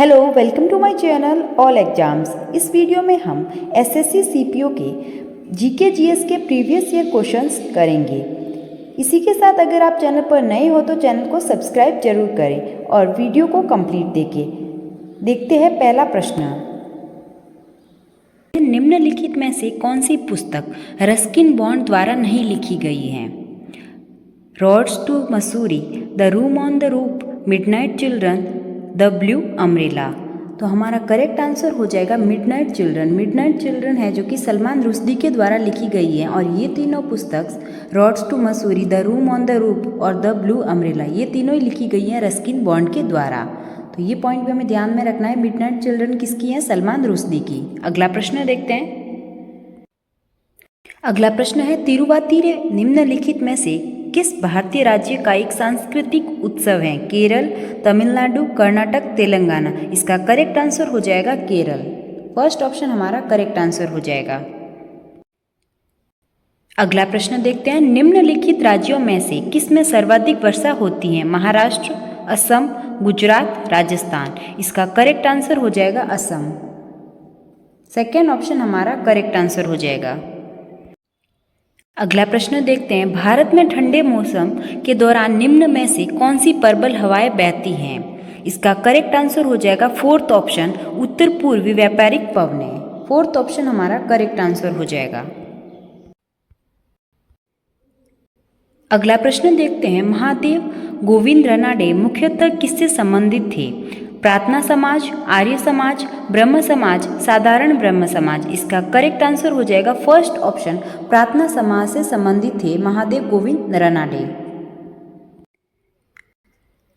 Hello, welcome to my channel all exams. इस video में हम एसएससी सीपीओ के जीके जीएस के प्रीवियस ईयर क्वेश्चंस करेंगे। इसी के साथ अगर आप चैनल पर नए हो तो चैनल को सब्सक्राइब जरूर करें और वीडियो को कंप्लीट देखते हैं पहला प्रश्न। निम्नलिखित में से कौन सी पुस्तक रस्किन बॉन्ड द्वारा नहीं लिखी गई है? Roads to Mussoorie, the room on the roof, midnight children, the blue umbrella. तो हमारा करेक्ट आंसर हो जाएगा मिडनाइट चिल्ड्रन। मिडनाइट चिल्ड्रन है जो कि सलमान रुश्दी के द्वारा लिखी गई है और ये तीनों पुस्तक roads to Mussoorie, the room on the roof और द ब्लू अम्ब्रेला ये तीनों ही लिखी गई हैं रस्किन बॉन्ड के द्वारा। तो ये पॉइंट भी हमें ध्यान में रखना है। मिडनाइट चिल्ड्रन किसकी है? सलमान रुश्दी की। अगला प्रश्न देखते हैं। अगला प्रश्न है तिरुवातिरे निम्नलिखित में से किस भारतीय राज्य का एक सांस्कृतिक उत्सव है? केरल, तमिलनाडु, कर्नाटक, तेलंगाना। इसका करेक्ट आंसर हो जाएगा केरल। फर्स्ट ऑप्शन हमारा करेक्ट आंसर हो जाएगा। अगला प्रश्न देखते हैं। निम्नलिखित राज्यों में से किस में सर्वाधिक वर्षा होती है? महाराष्ट्र, असम, गुजरात, राजस्थान। इसका करेक्ट आंसर हो जाएगा असम। सेकेंड ऑप्शन हमारा करेक्ट आंसर हो जाएगा। अगला प्रश्न देखते हैं। भारत में ठंडे मौसम के दौरान निम्न में से कौन सी प्रबल हवाएं बहती हैं? इसका करेक्ट आंसर हो जाएगा फोर्थ ऑप्शन उत्तर पूर्वी व्यापारिक पवनें। फोर्थ ऑप्शन हमारा करेक्ट आंसर हो जाएगा। अगला प्रश्न देखते हैं। महादेव गोविंद रानडे मुख्यतः किससे संबंधित थे? प्रार्थना समाज, आर्य समाज, ब्रह्म समाज, साधारण ब्रह्म समाज। इसका करेक्ट आंसर हो जाएगा फर्स्ट ऑप्शन प्रार्थना समाज से संबंधित थे महादेव गोविंद रानडे।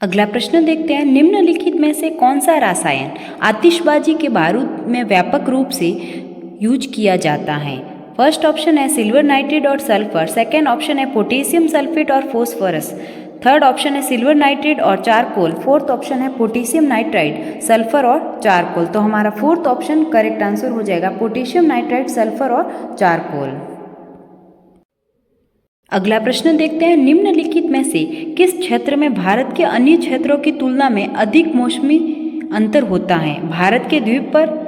अगला प्रश्न देखते हैं। निम्नलिखित में से कौन सा रसायन आतिशबाजी के बारूद में व्यापक रूप से यूज किया जाता है? फर्स्ट ऑप्शन है सिल्वर नाइट्रेट और सल्फर, सेकेंड ऑप्शन है पोटेशियम सल्फेट और फोस्फोरस, थर्ड ऑप्शन है सिल्वर नाइट्रेट और चारकोल, फोर्थ ऑप्शन है पोटेशियम नाइट्राइड, सल्फर और चारकोल। तो हमारा फोर्थ ऑप्शन करेक्ट आंसर हो जाएगा पोटेशियम नाइट्राइड, सल्फर और चारकोल। अगला प्रश्न देखते हैं। निम्नलिखित में से किस क्षेत्र में भारत के अन्य क्षेत्रों की तुलना में अधिक मौसमी अंतर होता है? भारत के द्वीप पर,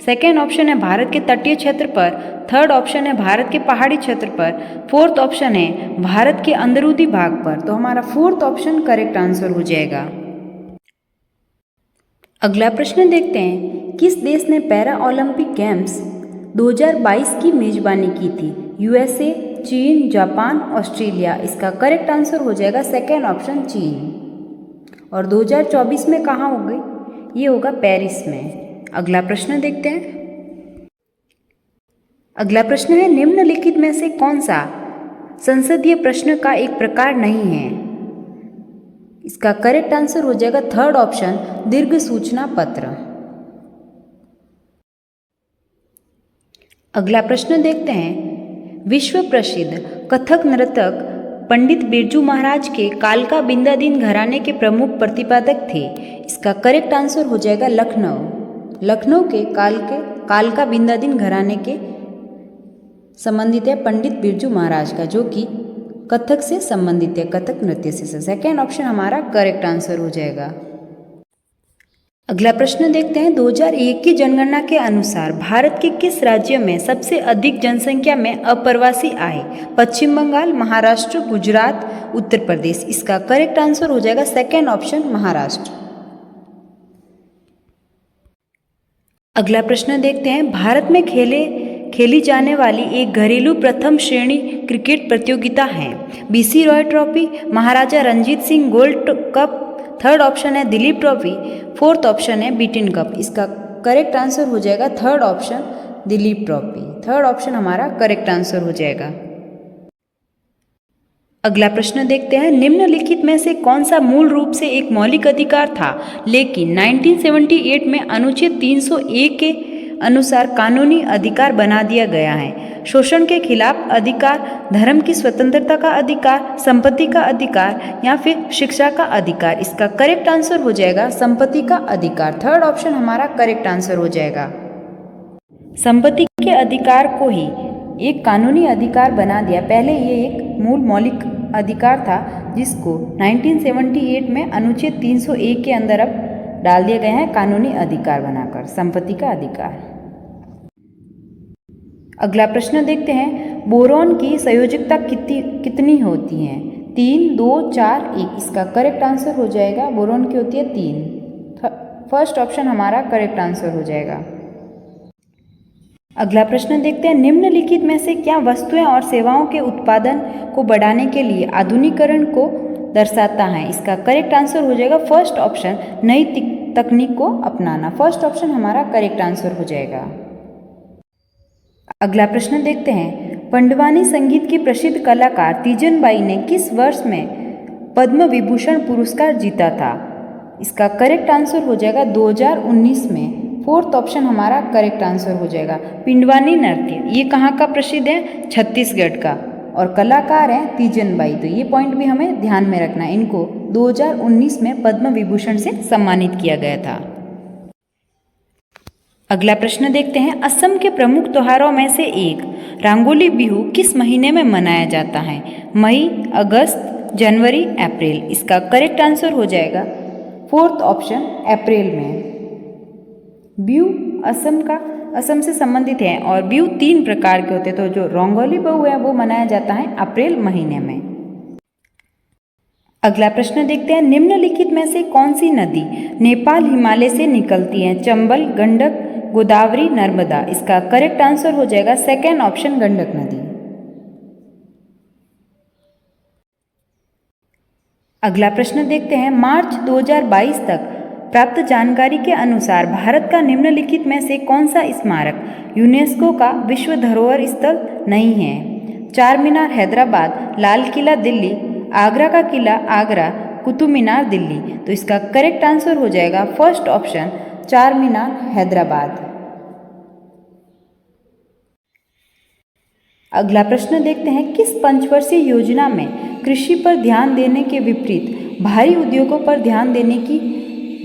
सेकेंड ऑप्शन है भारत के तटीय क्षेत्र पर, थर्ड ऑप्शन है भारत के पहाड़ी क्षेत्र पर, फोर्थ ऑप्शन है भारत के अंदरूनी भाग पर। तो हमारा फोर्थ ऑप्शन करेक्ट आंसर हो जाएगा। अगला प्रश्न देखते हैं। किस देश ने पैरा ओलंपिक गेम्स 2022 की मेजबानी की थी? यूएसए, चीन, जापान, ऑस्ट्रेलिया। इसका करेक्ट आंसर हो जाएगा सेकेंड ऑप्शन चीन। और 2024 में कहाँ होगी? ये होगा पेरिस में। अगला प्रश्न देखते हैं। अगला प्रश्न है। निम्नलिखित में से कौन सा संसदीय प्रश्न का एक प्रकार नहीं है? इसका करेक्ट आंसर हो जाएगा थर्ड ऑप्शन दीर्घ सूचना पत्र। अगला प्रश्न देखते हैं। विश्व प्रसिद्ध कथक नर्तक पंडित बिरजू महाराज के कालका बिंदादीन घराने के प्रमुख प्रतिपादक थे। इसका करेक्ट आंसर हो जाएगा लखनऊ। लखनऊ के कालका बिंदादीन घराने के संबंधित है पंडित बिरजू महाराज का, जो कि कथक से संबंधित है, कथक नृत्य से। सेकेंड ऑप्शन हमारा करेक्ट आंसर हो जाएगा। अगला प्रश्न देखते हैं। 2001 की जनगणना के अनुसार भारत के किस राज्य में सबसे अधिक जनसंख्या में अप्रवासी आए? पश्चिम बंगाल, महाराष्ट्र, गुजरात, उत्तर प्रदेश। इसका करेक्ट आंसर हो जाएगा सेकेंड ऑप्शन महाराष्ट्र। अगला प्रश्न देखते हैं। भारत में खेली जाने वाली एक घरेलू प्रथम श्रेणी क्रिकेट प्रतियोगिता है? B C Roy trophy, Maharaja Ranjit Singh gold cup, third option है दिलीप ट्रॉफी, फोर्थ ऑप्शन है बीटिन कप। इसका करेक्ट आंसर हो जाएगा third option Dilip trophy. Third option हमारा करेक्ट आंसर हो जाएगा। अगला प्रश्न देखते हैं। निम्नलिखित में से कौन सा मूल रूप से एक मौलिक अधिकार था लेकिन 1978 में अनुच्छेद 301 के अनुसार कानूनी अधिकार बना दिया गया है? शोषण के खिलाफ अधिकार, धर्म की स्वतंत्रता का अधिकार, संपत्ति का अधिकार या फिर शिक्षा का अधिकार। इसका करेक्ट आंसर हो जाएगा संपत्ति का अधिकार। थर्ड ऑप्शन हमारा करेक्ट आंसर हो जाएगा। संपत्ति के अधिकार को ही एक कानूनी अधिकार बना दिया। पहले ये एक मूल मौलिक अधिकार था जिसको 1978 में अनुच्छेद 301 के अंदर अब डाल दिया गया है कानूनी अधिकार बनाकर, संपत्ति का अधिकार। अगला प्रश्न देखते हैं, बोरॉन की संयोजकता कितनी होती है? 3, 2, 4, 1। इसका करेक्ट आंसर हो जाएगा बोरॉन की होती है 3। फर्स्ट ऑप्शन हमारा करेक्ट आंसर हो जाएगा। अगला प्रश्न देखते हैं, निम्नलिखित में से क्या वस्तुएं और सेवाओं के उत्पादन को बढ़ाने के लिए आधुनिकीकरण को दर्शाता है? इसका करेक्ट आंसर हो जाएगा फर्स्ट ऑप्शन, नई तकनीक को अपनाना। फर्स्ट ऑप्शन हमारा करेक्ट आंसर हो जाएगा। अगला प्रश्न देखते हैं, पंडवानी संगीत की प्रसिद्ध कलाकार तीजन बाई ने किस वर्ष में पद्म विभूषण पुरस्कार जीता था? इसका करेक्ट आंसर हो जाएगा 2019 में। फोर्थ ऑप्शन हमारा करेक्ट आंसर हो जाएगा। पिंडवानी नृत्य ये कहाँ का प्रसिद्ध है? छत्तीसगढ़ का, और कलाकार हैं तीजन बाई। तो ये पॉइंट भी हमें ध्यान में रखना है। इनको 2019 में पद्म विभूषण से सम्मानित किया गया था। अगला प्रश्न देखते हैं, असम के प्रमुख त्योहारों में से एक रंगोली बिहू किस महीने में मनाया जाता है? मई, अगस्त, जनवरी, अप्रैल। इसका करेक्ट आंसर हो जाएगा फोर्थ ऑप्शन, अप्रैल में। बिहू असम से संबंधित है, और बिहू 3 प्रकार के होते हैं। तो जो रंगोली बिहू है वो मनाया जाता है अप्रैल महीने में। अगला प्रश्न देखते हैं, निम्नलिखित में से कौन सी नदी नेपाल हिमालय से निकलती है? चंबल, गंडक, गोदावरी, नर्मदा। इसका करेक्ट आंसर हो जाएगा सेकेंड ऑप्शन, गंडक नदी। अगला प्रश्न देखते हैं, मार्च 2022 तक प्राप्त जानकारी के अनुसार भारत का निम्नलिखित में से कौन सा स्मारक यूनेस्को का विश्व धरोहर स्थल नहीं है? चार मीनार हैदराबाद, लाल किला दिल्ली, आगरा का किला आगरा, कुतुब मीनार दिल्ली। तो इसका करेक्ट आंसर हो जाएगा फर्स्ट ऑप्शन, चार मीनार हैदराबाद। अगला प्रश्न देखते हैं, किस पंचवर्षीय योजना में कृषि पर ध्यान देने के विपरीत भारी उद्योगों पर ध्यान देने की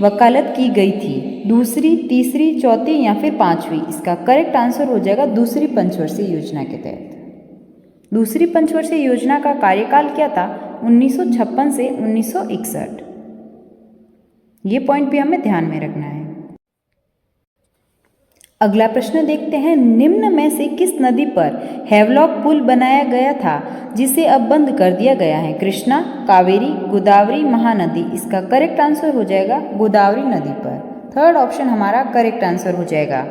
वकालत की गई थी? दूसरी, तीसरी, चौथी या फिर पांचवी? इसका करेक्ट आंसर हो जाएगा दूसरी पंचवर्षीय योजना के तहत। दूसरी पंचवर्षीय योजना का कार्यकाल क्या था? 1956 से 1961। ये पॉइंट भी हमें ध्यान में रखना है। अगला प्रश्न देखते हैं, निम्न में से किस नदी पर हेवलॉक पुल बनाया गया था जिसे अब बंद कर दिया गया है? कृष्णा, कावेरी, गोदावरी, महानदी। इसका करेक्ट आंसर हो जाएगा गोदावरी नदी पर। थर्ड ऑप्शन हमारा करेक्ट आंसर हो जाएगा।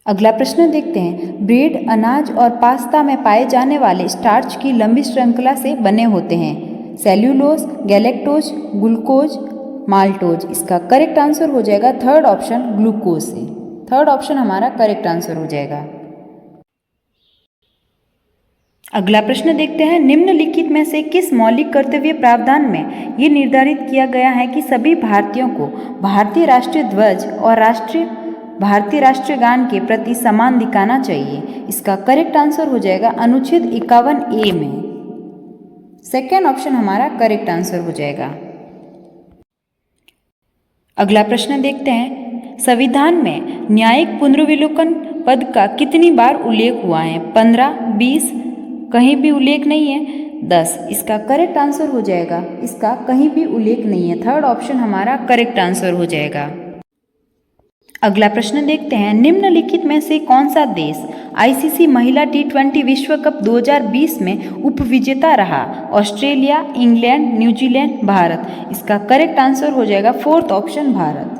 अगला प्रश्न देखते हैं, ब्रेड अनाज और पास्ता में पाए जाने वाले स्टार्च की लंबी श्रृंखला से बने होते हैं। Cellulose, galactose, glucose, maltose. इसका करेक्ट आंसर हो जाएगा थर्ड ऑप्शन, ग्लूकोज से। थर्ड ऑप्शन हमारा करेक्ट आंसर हो जाएगा। अगला प्रश्न देखते हैं, निम्नलिखित में से किस मौलिक कर्तव्य प्रावधान में ये निर्धारित किया गया है कि सभी भारतीयों को भारतीय राष्ट्रीय ध्वज और भारतीय राष्ट्रीय गान के प्रति सम्मान दिखाना चाहिए? इसका करेक्ट आंसर हो जाएगा अनुच्छेद 51A में। सेकेंड ऑप्शन हमारा करेक्ट आंसर हो जाएगा। अगला प्रश्न देखते हैं, संविधान में न्यायिक पुनर्विलोकन पद का कितनी बार उल्लेख हुआ है? 15, 20, कहीं भी उल्लेख नहीं है, 10। इसका करेक्ट आंसर हो जाएगा, इसका कहीं भी उल्लेख नहीं है। थर्ड ऑप्शन हमारा करेक्ट आंसर हो जाएगा। अगला प्रश्न देखते हैं, निम्नलिखित में से कौन सा देश आईसीसी महिला T20 विश्व कप 2020 में उपविजेता रहा? Australia, England, New Zealand, Bharat. इसका करेक्ट आंसर हो जाएगा फोर्थ ऑप्शन, भारत।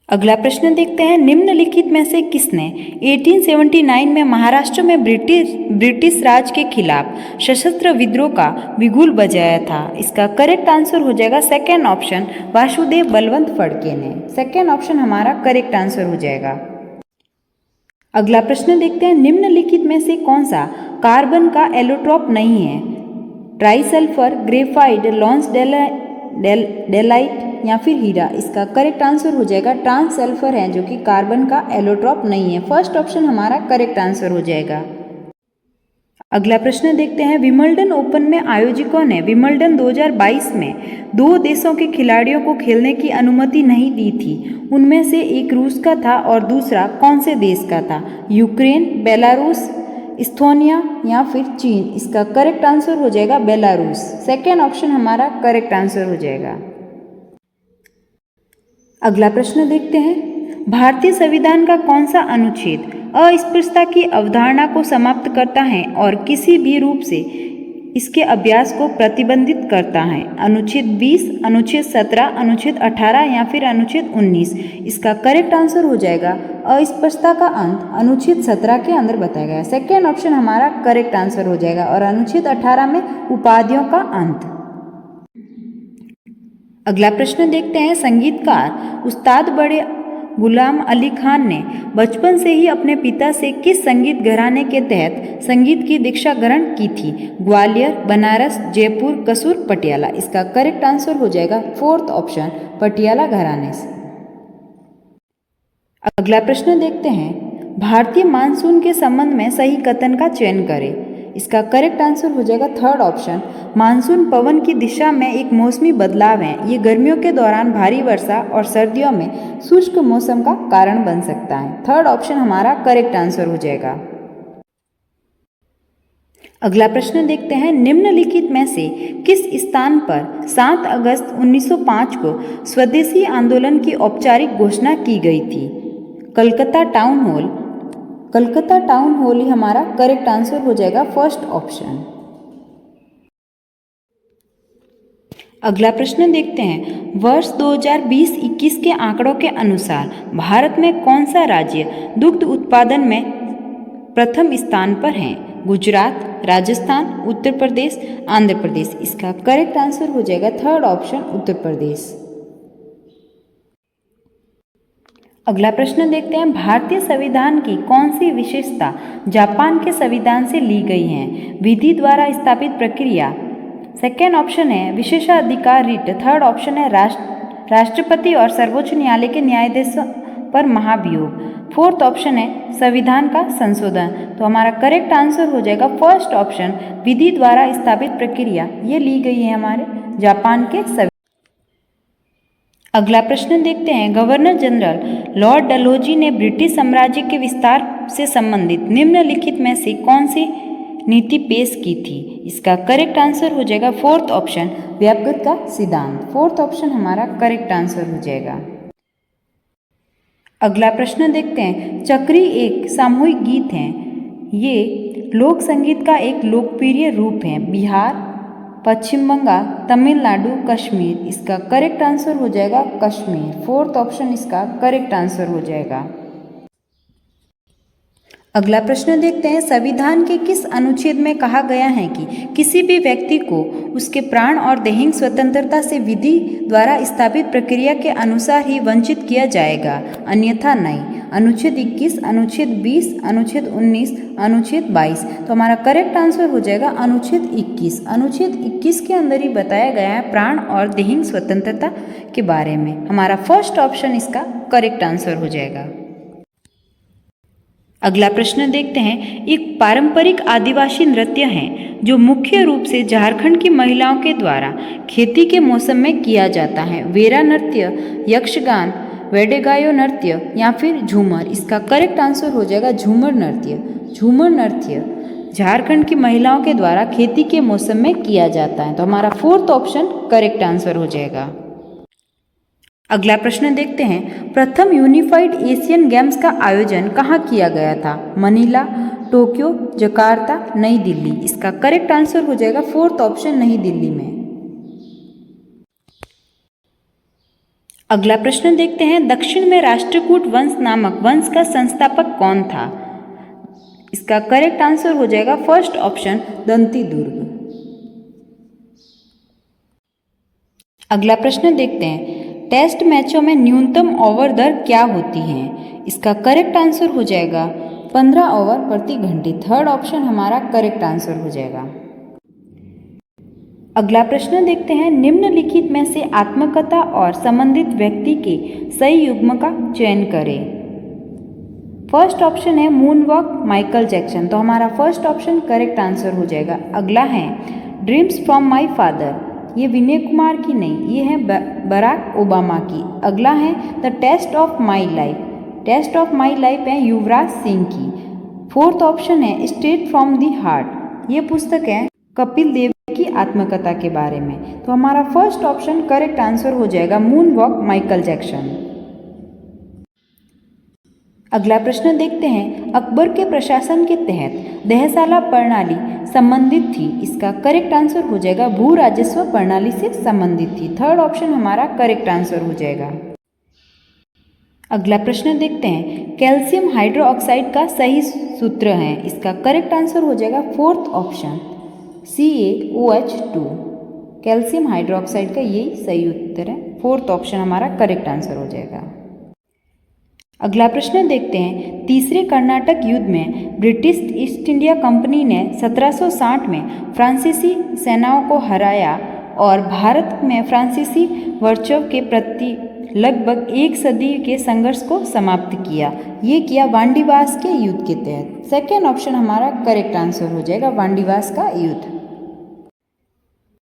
अगला प्रश्न देखते हैं, निम्नलिखित में से किसने 1879 में महाराष्ट्र में ब्रिटिश राज के खिलाफ सशस्त्र विद्रोह का बिगुल बजाया था? इसका करेक्ट आंसर हो जाएगा सेकेंड ऑप्शन, वासुदेव बलवंत फड़के ने। सेकेंड ऑप्शन हमारा करेक्ट आंसर हो जाएगा। अगला प्रश्न देखते हैं, निम्नलिखित में से कौन सा कार्बन का एलोट्रोप नहीं है? ट्राइसल्फर, ग्रेफाइट, लॉन्स डेलाइट या फिर हीरा। इसका करेक्ट आंसर हो जाएगा ट्रांस सल्फर है, जो कि कार्बन का एलोट्रोप नहीं है। फर्स्ट ऑप्शन हमारा करेक्ट आंसर हो जाएगा। अगला प्रश्न देखते हैं, विंबलडन ओपन में आयोजकों ने विंबलडन 2022 में 2 देशों के खिलाड़ियों को खेलने की अनुमति नहीं दी थी। उनमें से एक रूस का था और दूसरा कौन से देश का था? यूक्रेन, बेलारूस इस्थोनिया या फिर चीन, इसका करेक्ट आंसर हो जाएगा बेलारूस। सेकेंड ऑप्शन हमारा करेक्ट आंसर हो जाएगा। अगला प्रश्न देखते हैं, भारतीय संविधान का कौन सा अनुच्छेद अस्पृश्यता की अवधारणा को समाप्त करता है और किसी भी रूप से इसके अभ्यास को प्रतिबंधित करता है? अनुच्छेद 20, अनुच्छेद 17, अनुच्छेद 18 या फिर अनुच्छेद 19, इसका करेक्ट आंसर हो जाएगा अस्पृश्यता का अंत अनुच्छेद 17 के अंदर बताया गया है। सेकेंड ऑप्शन हमारा करेक्ट आंसर हो जाएगा। और अनुच्छेद 18 में उपाधियों का अंत। अगला प्रश्न देखते हैं, संगीतकार उस्ताद बड़े गुलाम अली खान ने बचपन से ही अपने पिता से किस संगीत घराने के तहत संगीत की दीक्षा ग्रहण की थी? ग्वालियर, बनारस, जयपुर, कसूर, पटियाला, इसका करेक्ट आंसर हो जाएगा फोर्थ ऑप्शन पटियाला घराने से। अगला प्रश्न देखते हैं, भारतीय मानसून के संबंध में सही कथन का चयन करें। इसका करेक्ट आंसर हो जाएगा थर्ड ऑप्शन, मानसून पवन की दिशा में एक मौसमी बदलाव है। ये गर्मियों के दौरान भारी वर्षा और सर्दियों में शुष्क मौसम का कारण बन सकता है। थर्ड ऑप्शन हमारा करेक्ट आंसर हो जाएगा। अगला प्रश्न देखते हैं, निम्नलिखित में से किस स्थान पर 7 अगस्त 1905 को स्वदेशी आंदोलन की औपचारिक घोषणा की गई थी? Calcutta town hall, Calcutta town hall ही हमारा करेक्ट आंसर हो जाएगा फर्स्ट ऑप्शन। अगला प्रश्न देखते हैं, वर्ष 2020-21 के आंकड़ों के अनुसार भारत में कौन सा राज्य दुग्ध उत्पादन में प्रथम स्थान पर है? गुजरात, राजस्थान, उत्तर प्रदेश, आंध्र प्रदेश, इसका करेक्ट आंसर हो जाएगा थर्ड ऑप्शन उत्तर प्रदेश। अगला प्रश्न देखते हैं, भारतीय संविधान की कौन सी विशेषता जापान के संविधान से ली गई है? विधि द्वारा स्थापित प्रक्रिया, सेकेंड ऑप्शन है विशेषाधिकार रीट, थर्ड ऑप्शन है राष्ट्रपति और सर्वोच्च न्यायालय के न्यायाधीशों पर महाभियोग, फोर्थ ऑप्शन है संविधान का संशोधन। तो हमारा करेक्ट आंसर हो जाएगा फर्स्ट ऑप्शन विधि द्वारा स्थापित प्रक्रिया, ये ली गई है हमारे जापान के संविधान। अगला प्रश्न देखते हैं, गवर्नर जनरल लॉर्ड डलहौजी ने ब्रिटिश साम्राज्य के विस्तार से संबंधित निम्नलिखित में से कौन सी नीति पेश की थी? इसका करेक्ट आंसर हो जाएगा फोर्थ ऑप्शन व्यापक का सिद्धांत। फोर्थ ऑप्शन हमारा करेक्ट आंसर हो जाएगा। अगला प्रश्न देखते हैं, चक्री एक सामूहिक गीत है। ये लोक संगीत का एक लोकप्रिय रूप है। बिहार, पश्चिम बंगाल, तमिलनाडु, कश्मीर, इसका करेक्ट आंसर हो जाएगा कश्मीर। फोर्थ ऑप्शन इसका करेक्ट आंसर हो जाएगा। अगला प्रश्न देखते हैं, संविधान के किस अनुच्छेद में कहा गया है कि किसी भी व्यक्ति को उसके प्राण और दैहिक स्वतंत्रता से विधि द्वारा स्थापित प्रक्रिया के अनुसार ही वंचित किया जाएगा, अन्यथा नहीं? अनुच्छेद 21, अनुच्छेद 20, अनुच्छेद 19, अनुच्छेद 22। तो हमारा करेक्ट आंसर हो जाएगा अनुच्छेद 21। अनुच्छेद 21 के अंदर ही बताया गया है प्राण और दैहिक स्वतंत्रता के बारे में। हमारा फर्स्ट ऑप्शन इसका करेक्ट आंसर हो जाएगा। अगला प्रश्न देखते हैं, एक पारंपरिक आदिवासी नृत्य है जो मुख्य रूप से झारखंड की महिलाओं के द्वारा खेती के मौसम में किया जाता है। वेरा नृत्य, यक्षगान, वेडेगायो नृत्य या फिर झूमर, इसका करेक्ट आंसर हो जाएगा झूमर नृत्य। झूमर नृत्य झारखंड की महिलाओं के द्वारा खेती के मौसम में किया जाता है। तो हमारा फोर्थ ऑप्शन करेक्ट आंसर हो जाएगा। अगला प्रश्न देखते हैं, प्रथम यूनिफाइड एशियन गेम्स का आयोजन कहाँ किया गया था? मनीला, टोक्यो, जकार्ता, नई दिल्ली, इसका करेक्ट आंसर हो जाएगा फोर्थ ऑप्शन नई दिल्ली में। अगला प्रश्न देखते हैं, दक्षिण में राष्ट्रकूट वंश नामक वंश का संस्थापक कौन था? इसका करेक्ट आंसर हो जाएगा फर्स्ट ऑप्शन दंती दुर्ग। अगला प्रश्न देखते हैं, टेस्ट मैचों में न्यूनतम ओवर दर क्या होती है? इसका करेक्ट आंसर हो जाएगा 15 ओवर प्रति घंटे। थर्ड ऑप्शन हमारा करेक्ट आंसर हो जाएगा। अगला प्रश्न देखते हैं, निम्नलिखित में से आत्मकथा और संबंधित व्यक्ति के सही युग्म का चयन करें। फर्स्ट ऑप्शन है मून वॉक, माइकल जैक्सन, तो हमारा फर्स्ट ऑप्शन करेक्ट आंसर हो जाएगा। अगला है ड्रीम्स फ्रॉम माई फादर, ये विनय कुमार की नहीं, ये है बराक ओबामा की। अगला है the test of my life, test of my life है युवराज सिंह की। फोर्थ ऑप्शन है स्ट्रेट फ्रॉम दी हार्ट। ये पुस्तक है कपिल देव की आत्मकथा के बारे में। तो हमारा फर्स्ट ऑप्शन करेक्ट आंसर हो जाएगा मून वॉक माइकल जैक्सन। अगला प्रश्न देखते हैं, अकबर के प्रशासन के तहत दहशाला प्रणाली संबंधित थी। इसका करेक्ट आंसर हो जाएगा भू राजस्व प्रणाली से संबंधित थी। थर्ड ऑप्शन हमारा करेक्ट आंसर हो जाएगा। अगला प्रश्न देखते हैं, कैल्शियम हाइड्रोक्साइड का सही सूत्र है। इसका करेक्ट आंसर हो जाएगा fourth option CaOH2। Calcium hydroxide का यही सही उत्तर है। फोर्थ ऑप्शन हमारा करेक्ट आंसर हो जाएगा। अगला प्रश्न देखते हैं, तीसरे कर्नाटक युद्ध में ब्रिटिश ईस्ट इंडिया कंपनी ने 1760 में फ्रांसीसी सेनाओं को हराया और भारत में फ्रांसीसी वर्चस्व के प्रति लगभग एक सदी के संघर्ष को समाप्त किया। ये किया वांडीवास के युद्ध के तहत। सेकेंड ऑप्शन हमारा करेक्ट आंसर हो जाएगा वांडीवास का युद्ध।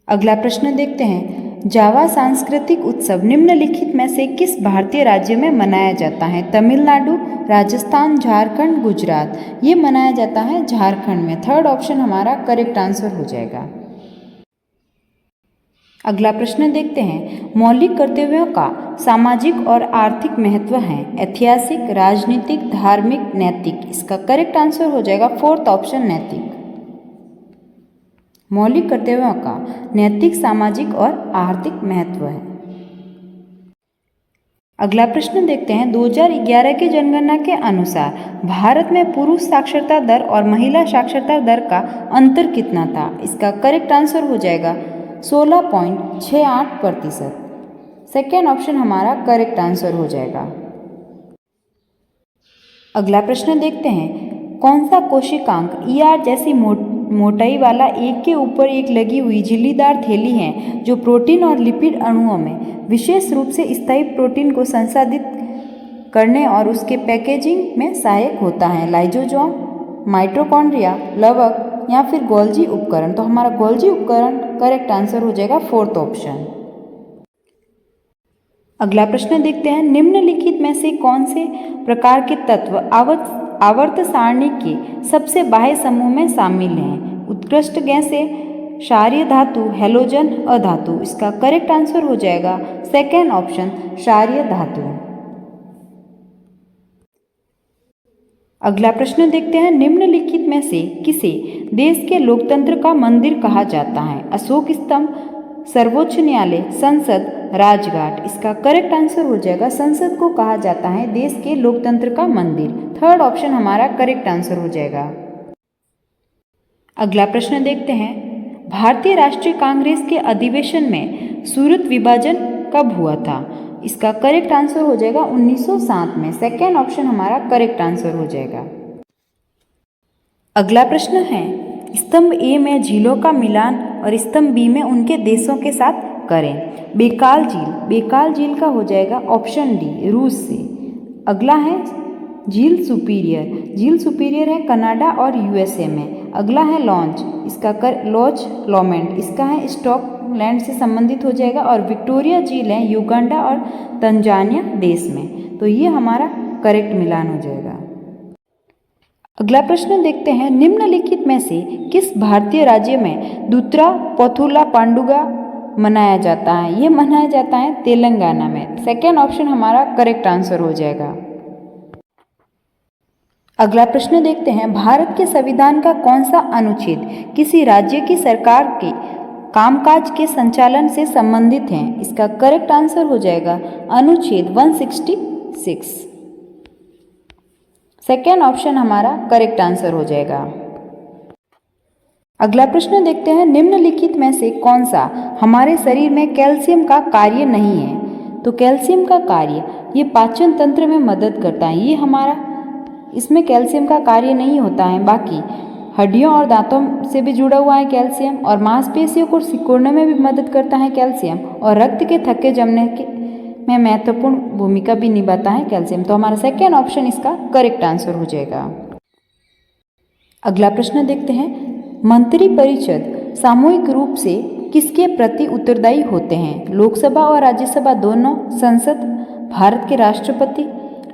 अगला प्रश्न देखते हैं, जावा सांस्कृतिक उत्सव निम्नलिखित में से किस भारतीय राज्य में मनाया जाता है? तमिलनाडु, राजस्थान, झारखंड, गुजरात। ये मनाया जाता है झारखंड में। थर्ड ऑप्शन हमारा करेक्ट आंसर हो जाएगा। अगला प्रश्न देखते हैं, मौलिक कर्तव्यों का सामाजिक और आर्थिक महत्व है। ऐतिहासिक, राजनीतिक, धार्मिक, नैतिक। इसका करेक्ट आंसर हो जाएगा फोर्थ ऑप्शन नैतिक। मौलिक कर्तव्यों का नैतिक, सामाजिक और आर्थिक महत्व है। अगला प्रश्न देखते हैं, 2011 की जनगणना के अनुसार भारत में पुरुष साक्षरता दर और महिला साक्षरता दर का अंतर कितना था? इसका करेक्ट आंसर हो जाएगा 16.68%। सेकेंड ऑप्शन हमारा करेक्ट आंसर हो जाएगा। अगला प्रश्न देखते हैं, कौन सा कोशिकांक ER जैसी मोटाई वाला एक के ऊपर एक लगी हुई झिल्लीदार थैली है जो प्रोटीन और लिपिड अणुओं में विशेष रूप से स्थायी प्रोटीन को संसाधित करने और उसके पैकेजिंग में सहायक होता है? लाइसोसोम, माइटोकॉन्ड्रिया, लवक या फिर गोल्जी उपकरण। तो हमारा गोल्जी उपकरण करेक्ट आंसर हो जाएगा फोर्थ ऑप्शन। अगला प्रश्न देखते हैं, निम्नलिखित में से कौन से प्रकार के तत्व आवर्त सारणी के सबसे बाह्य समूह में शामिल हैं? उत्कृष्ट गैसें, क्षारीय धातु, हैलोजन, अधातु। इसका करेक्ट आंसर हो जाएगा सेकेंड ऑप्शन क्षारीय धातु। अगला प्रश्न देखते हैं, निम्नलिखित में से किसे देश के लोकतंत्र का मंदिर कहा जाता है? अशोक स्तंभ, सर्वोच्च न्यायालय, संसद, राजघाट। इसका करेक्ट आंसर हो जाएगा संसद को कहा जाता है देश के लोकतंत्र का मंदिर। थर्ड ऑप्शन हमारा करेक्ट आंसर हो जाएगा। अगला प्रश्न देखते हैं, भारतीय राष्ट्रीय कांग्रेस के अधिवेशन में सूरत विभाजन कब हुआ था? इसका करेक्ट आंसर हो जाएगा 1907 में। सेकेंड ऑप्शन हमारा करेक्ट आंसर हो जाएगा। अगला प्रश्न है, स्तंभ ए में झीलों का मिलान और स्तंभ बी में उनके देशों के साथ करें। बेकाल झील का हो जाएगा ऑप्शन डी रूस से। अगला है झील सुपीरियर है कनाडा और USA में। अगला है लॉन्च, इसका लॉज लॉमेंट, इसका है स्टॉकलैंड से संबंधित हो जाएगा। और विक्टोरिया झील है युगांडा और तंजानिया देश में। तो ये हमारा करेक्ट मिलान हो जाएगा। अगला प्रश्न देखते हैं, निम्नलिखित में से किस भारतीय राज्य में दूत्रा पोथुला पांडुगा मनाया जाता है? ये मनाया जाता है तेलंगाना में। सेकेंड ऑप्शन हमारा करेक्ट आंसर हो जाएगा। अगला प्रश्न देखते हैं, भारत के संविधान का कौन सा अनुच्छेद किसी राज्य की सरकार के कामकाज के संचालन से संबंधित है? इसका करेक्ट आंसर हो जाएगा अनुच्छेद 166। सेकेंड ऑप्शन हमारा करेक्ट आंसर हो जाएगा। अगला प्रश्न देखते हैं, निम्नलिखित में से कौन सा हमारे शरीर में कैल्शियम का कार्य नहीं है? तो कैल्शियम का कार्य ये पाचन तंत्र में मदद करता है। ये हमारा इसमें कैल्शियम का कार्य नहीं होता है। बाकी हड्डियों और दांतों से भी जुड़ा हुआ है कैल्शियम, और मांसपेशियों को सिकुड़ने में भी मदद करता है कैल्शियम, और रक्त के थक्के जमने में महत्वपूर्ण भूमिका भी निभाता है कैल्शियम। तो हमारा सेकेंड ऑप्शन इसका करेक्ट आंसर हो जाएगा। अगला प्रश्न देखते हैं, मंत्रिपरिषद सामूहिक रूप से किसके प्रति उत्तरदायी होते हैं? लोकसभा और राज्यसभा दोनों, संसद, भारत के राष्ट्रपति,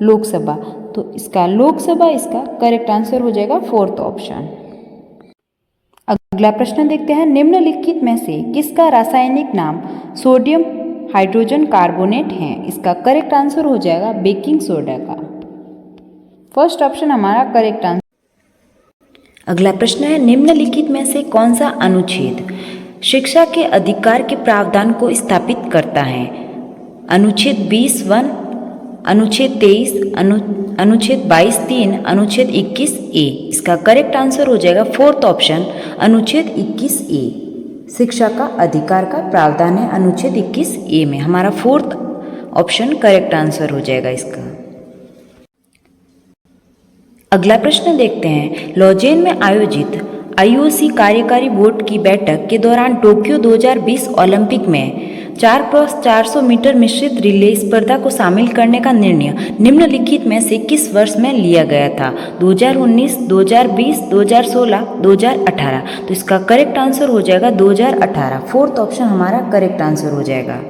लोकसभा। तो इसका लोकसभा इसका करेक्ट आंसर हो जाएगा फोर्थ ऑप्शन। अगला प्रश्न देखते हैं, निम्नलिखित में से किसका रासायनिक नाम सोडियम हाइड्रोजन कार्बोनेट है? इसका करेक्ट आंसर हो जाएगा बेकिंग सोडा का। फर्स्ट ऑप्शन हमारा करेक्ट आंसर। अगला प्रश्न है, निम्नलिखित में से कौन सा अनुच्छेद शिक्षा के अधिकार के प्रावधान को स्थापित करता है? अनुच्छेद 20(1), अनुच्छेद 23, अनुच्छेद 22(3), अनुच्छेद 21(a). इसका करेक्ट आंसर हो जाएगा फोर्थ ऑप्शन अनुच्छेद 21(a). शिक्षा का अधिकार का प्रावधान है अनुच्छेद 21(a) में। हमारा फोर्थ ऑप्शन करेक्ट आंसर हो जाएगा इसका। अगला प्रश्न देखते हैं, लॉजेन में आयोजित IOC कार्यकारी बोर्ड की बैठक के दौरान टोक्यो 2020 ओलंपिक में 4x400 मीटर मिश्रित रिले स्पर्धा को शामिल करने का निर्णय निम्नलिखित में से किस वर्ष में लिया गया था? 2019, 2020, 2016, 2018। तो इसका करेक्ट आंसर हो जाएगा 2018। फोर्थ ऑप्शन हमारा करेक्ट आंसर हो जाएगा।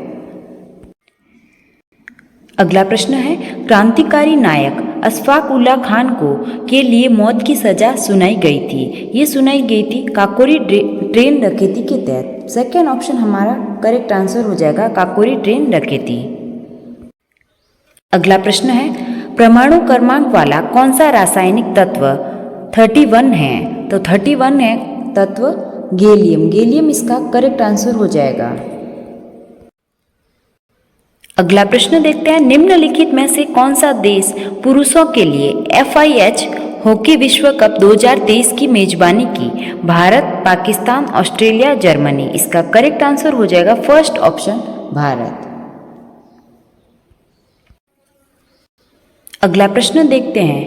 अगला प्रश्न है, क्रांतिकारी नायक अशफाक उल्लाह खान को के लिए मौत की सजा सुनाई गई थी। ये सुनाई गई थी काकोरी ट्रेन डकैती के तहत। सेकेंड ऑप्शन हमारा करेक्ट आंसर हो जाएगा काकोरी ट्रेन डकैती। अगला प्रश्न है, परमाणु क्रमांक वाला कौन सा रासायनिक तत्व 31 है? तो 31 है तत्व गैलियम। गैलियम इसका करेक्ट आंसर हो जाएगा। अगला प्रश्न देखते हैं, निम्नलिखित में से कौन सा देश पुरुषों के लिए FIH हॉकी विश्व कप 2023 की मेजबानी की? Bharat, Pakistan, Australia, Germany. इसका करेक्ट आंसर हो जाएगा फर्स्ट ऑप्शन भारत। अगला प्रश्न देखते हैं,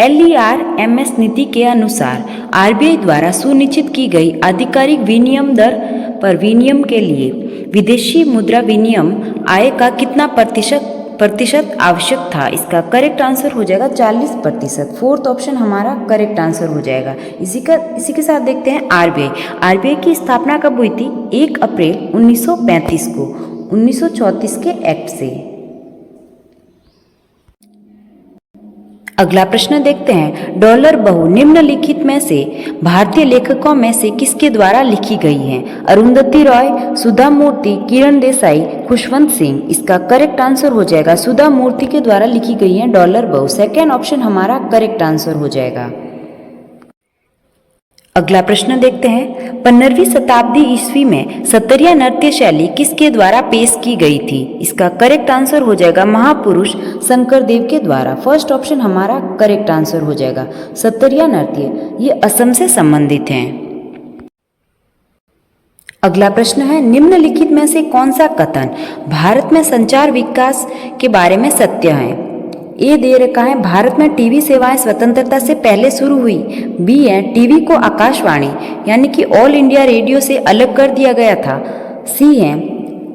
LERMS नीति के अनुसार RBI द्वारा सुनिश्चित की गई आधिकारिक विनिमय दर पर विनिमय के लिए विदेशी मुद्रा विनिमय आय का कितना प्रतिशत आवश्यक था? इसका करेक्ट आंसर हो जाएगा 40%। फोर्थ ऑप्शन हमारा करेक्ट आंसर हो जाएगा। इसी के साथ देखते हैं RBI की स्थापना कब हुई थी? 1 अप्रैल 1935 को 1934 के एक्ट से। अगला प्रश्न देखते हैं, डॉलर बहू निम्नलिखित में से भारतीय लेखकों में से किसके द्वारा लिखी गई है? अरुंधति रॉय, सुधा मूर्ति, किरण देसाई, खुशवंत सिंह। इसका करेक्ट आंसर हो जाएगा सुधा मूर्ति के द्वारा लिखी गई है डॉलर बहू। सेकेंड ऑप्शन हमारा करेक्ट आंसर हो जाएगा। अगला प्रश्न देखते हैं, 15वीं शताब्दी ईस्वी में सत्तरिया नृत्य शैली किसके द्वारा पेश की गई थी? इसका करेक्ट आंसर हो जाएगा महापुरुष शंकरदेव के द्वारा। फर्स्ट ऑप्शन हमारा करेक्ट आंसर हो जाएगा। सत्तरिया नृत्य ये असम से संबंधित हैं। अगला प्रश्न है, निम्नलिखित में से कौन सा कथन भारत में संचार विकास के बारे में सत्य है? ए दे रखा है, भारत में टीवी सेवाएं स्वतंत्रता से पहले शुरू हुई। बी है, टीवी को आकाशवाणी यानी कि ऑल इंडिया रेडियो से अलग कर दिया गया था। सी है,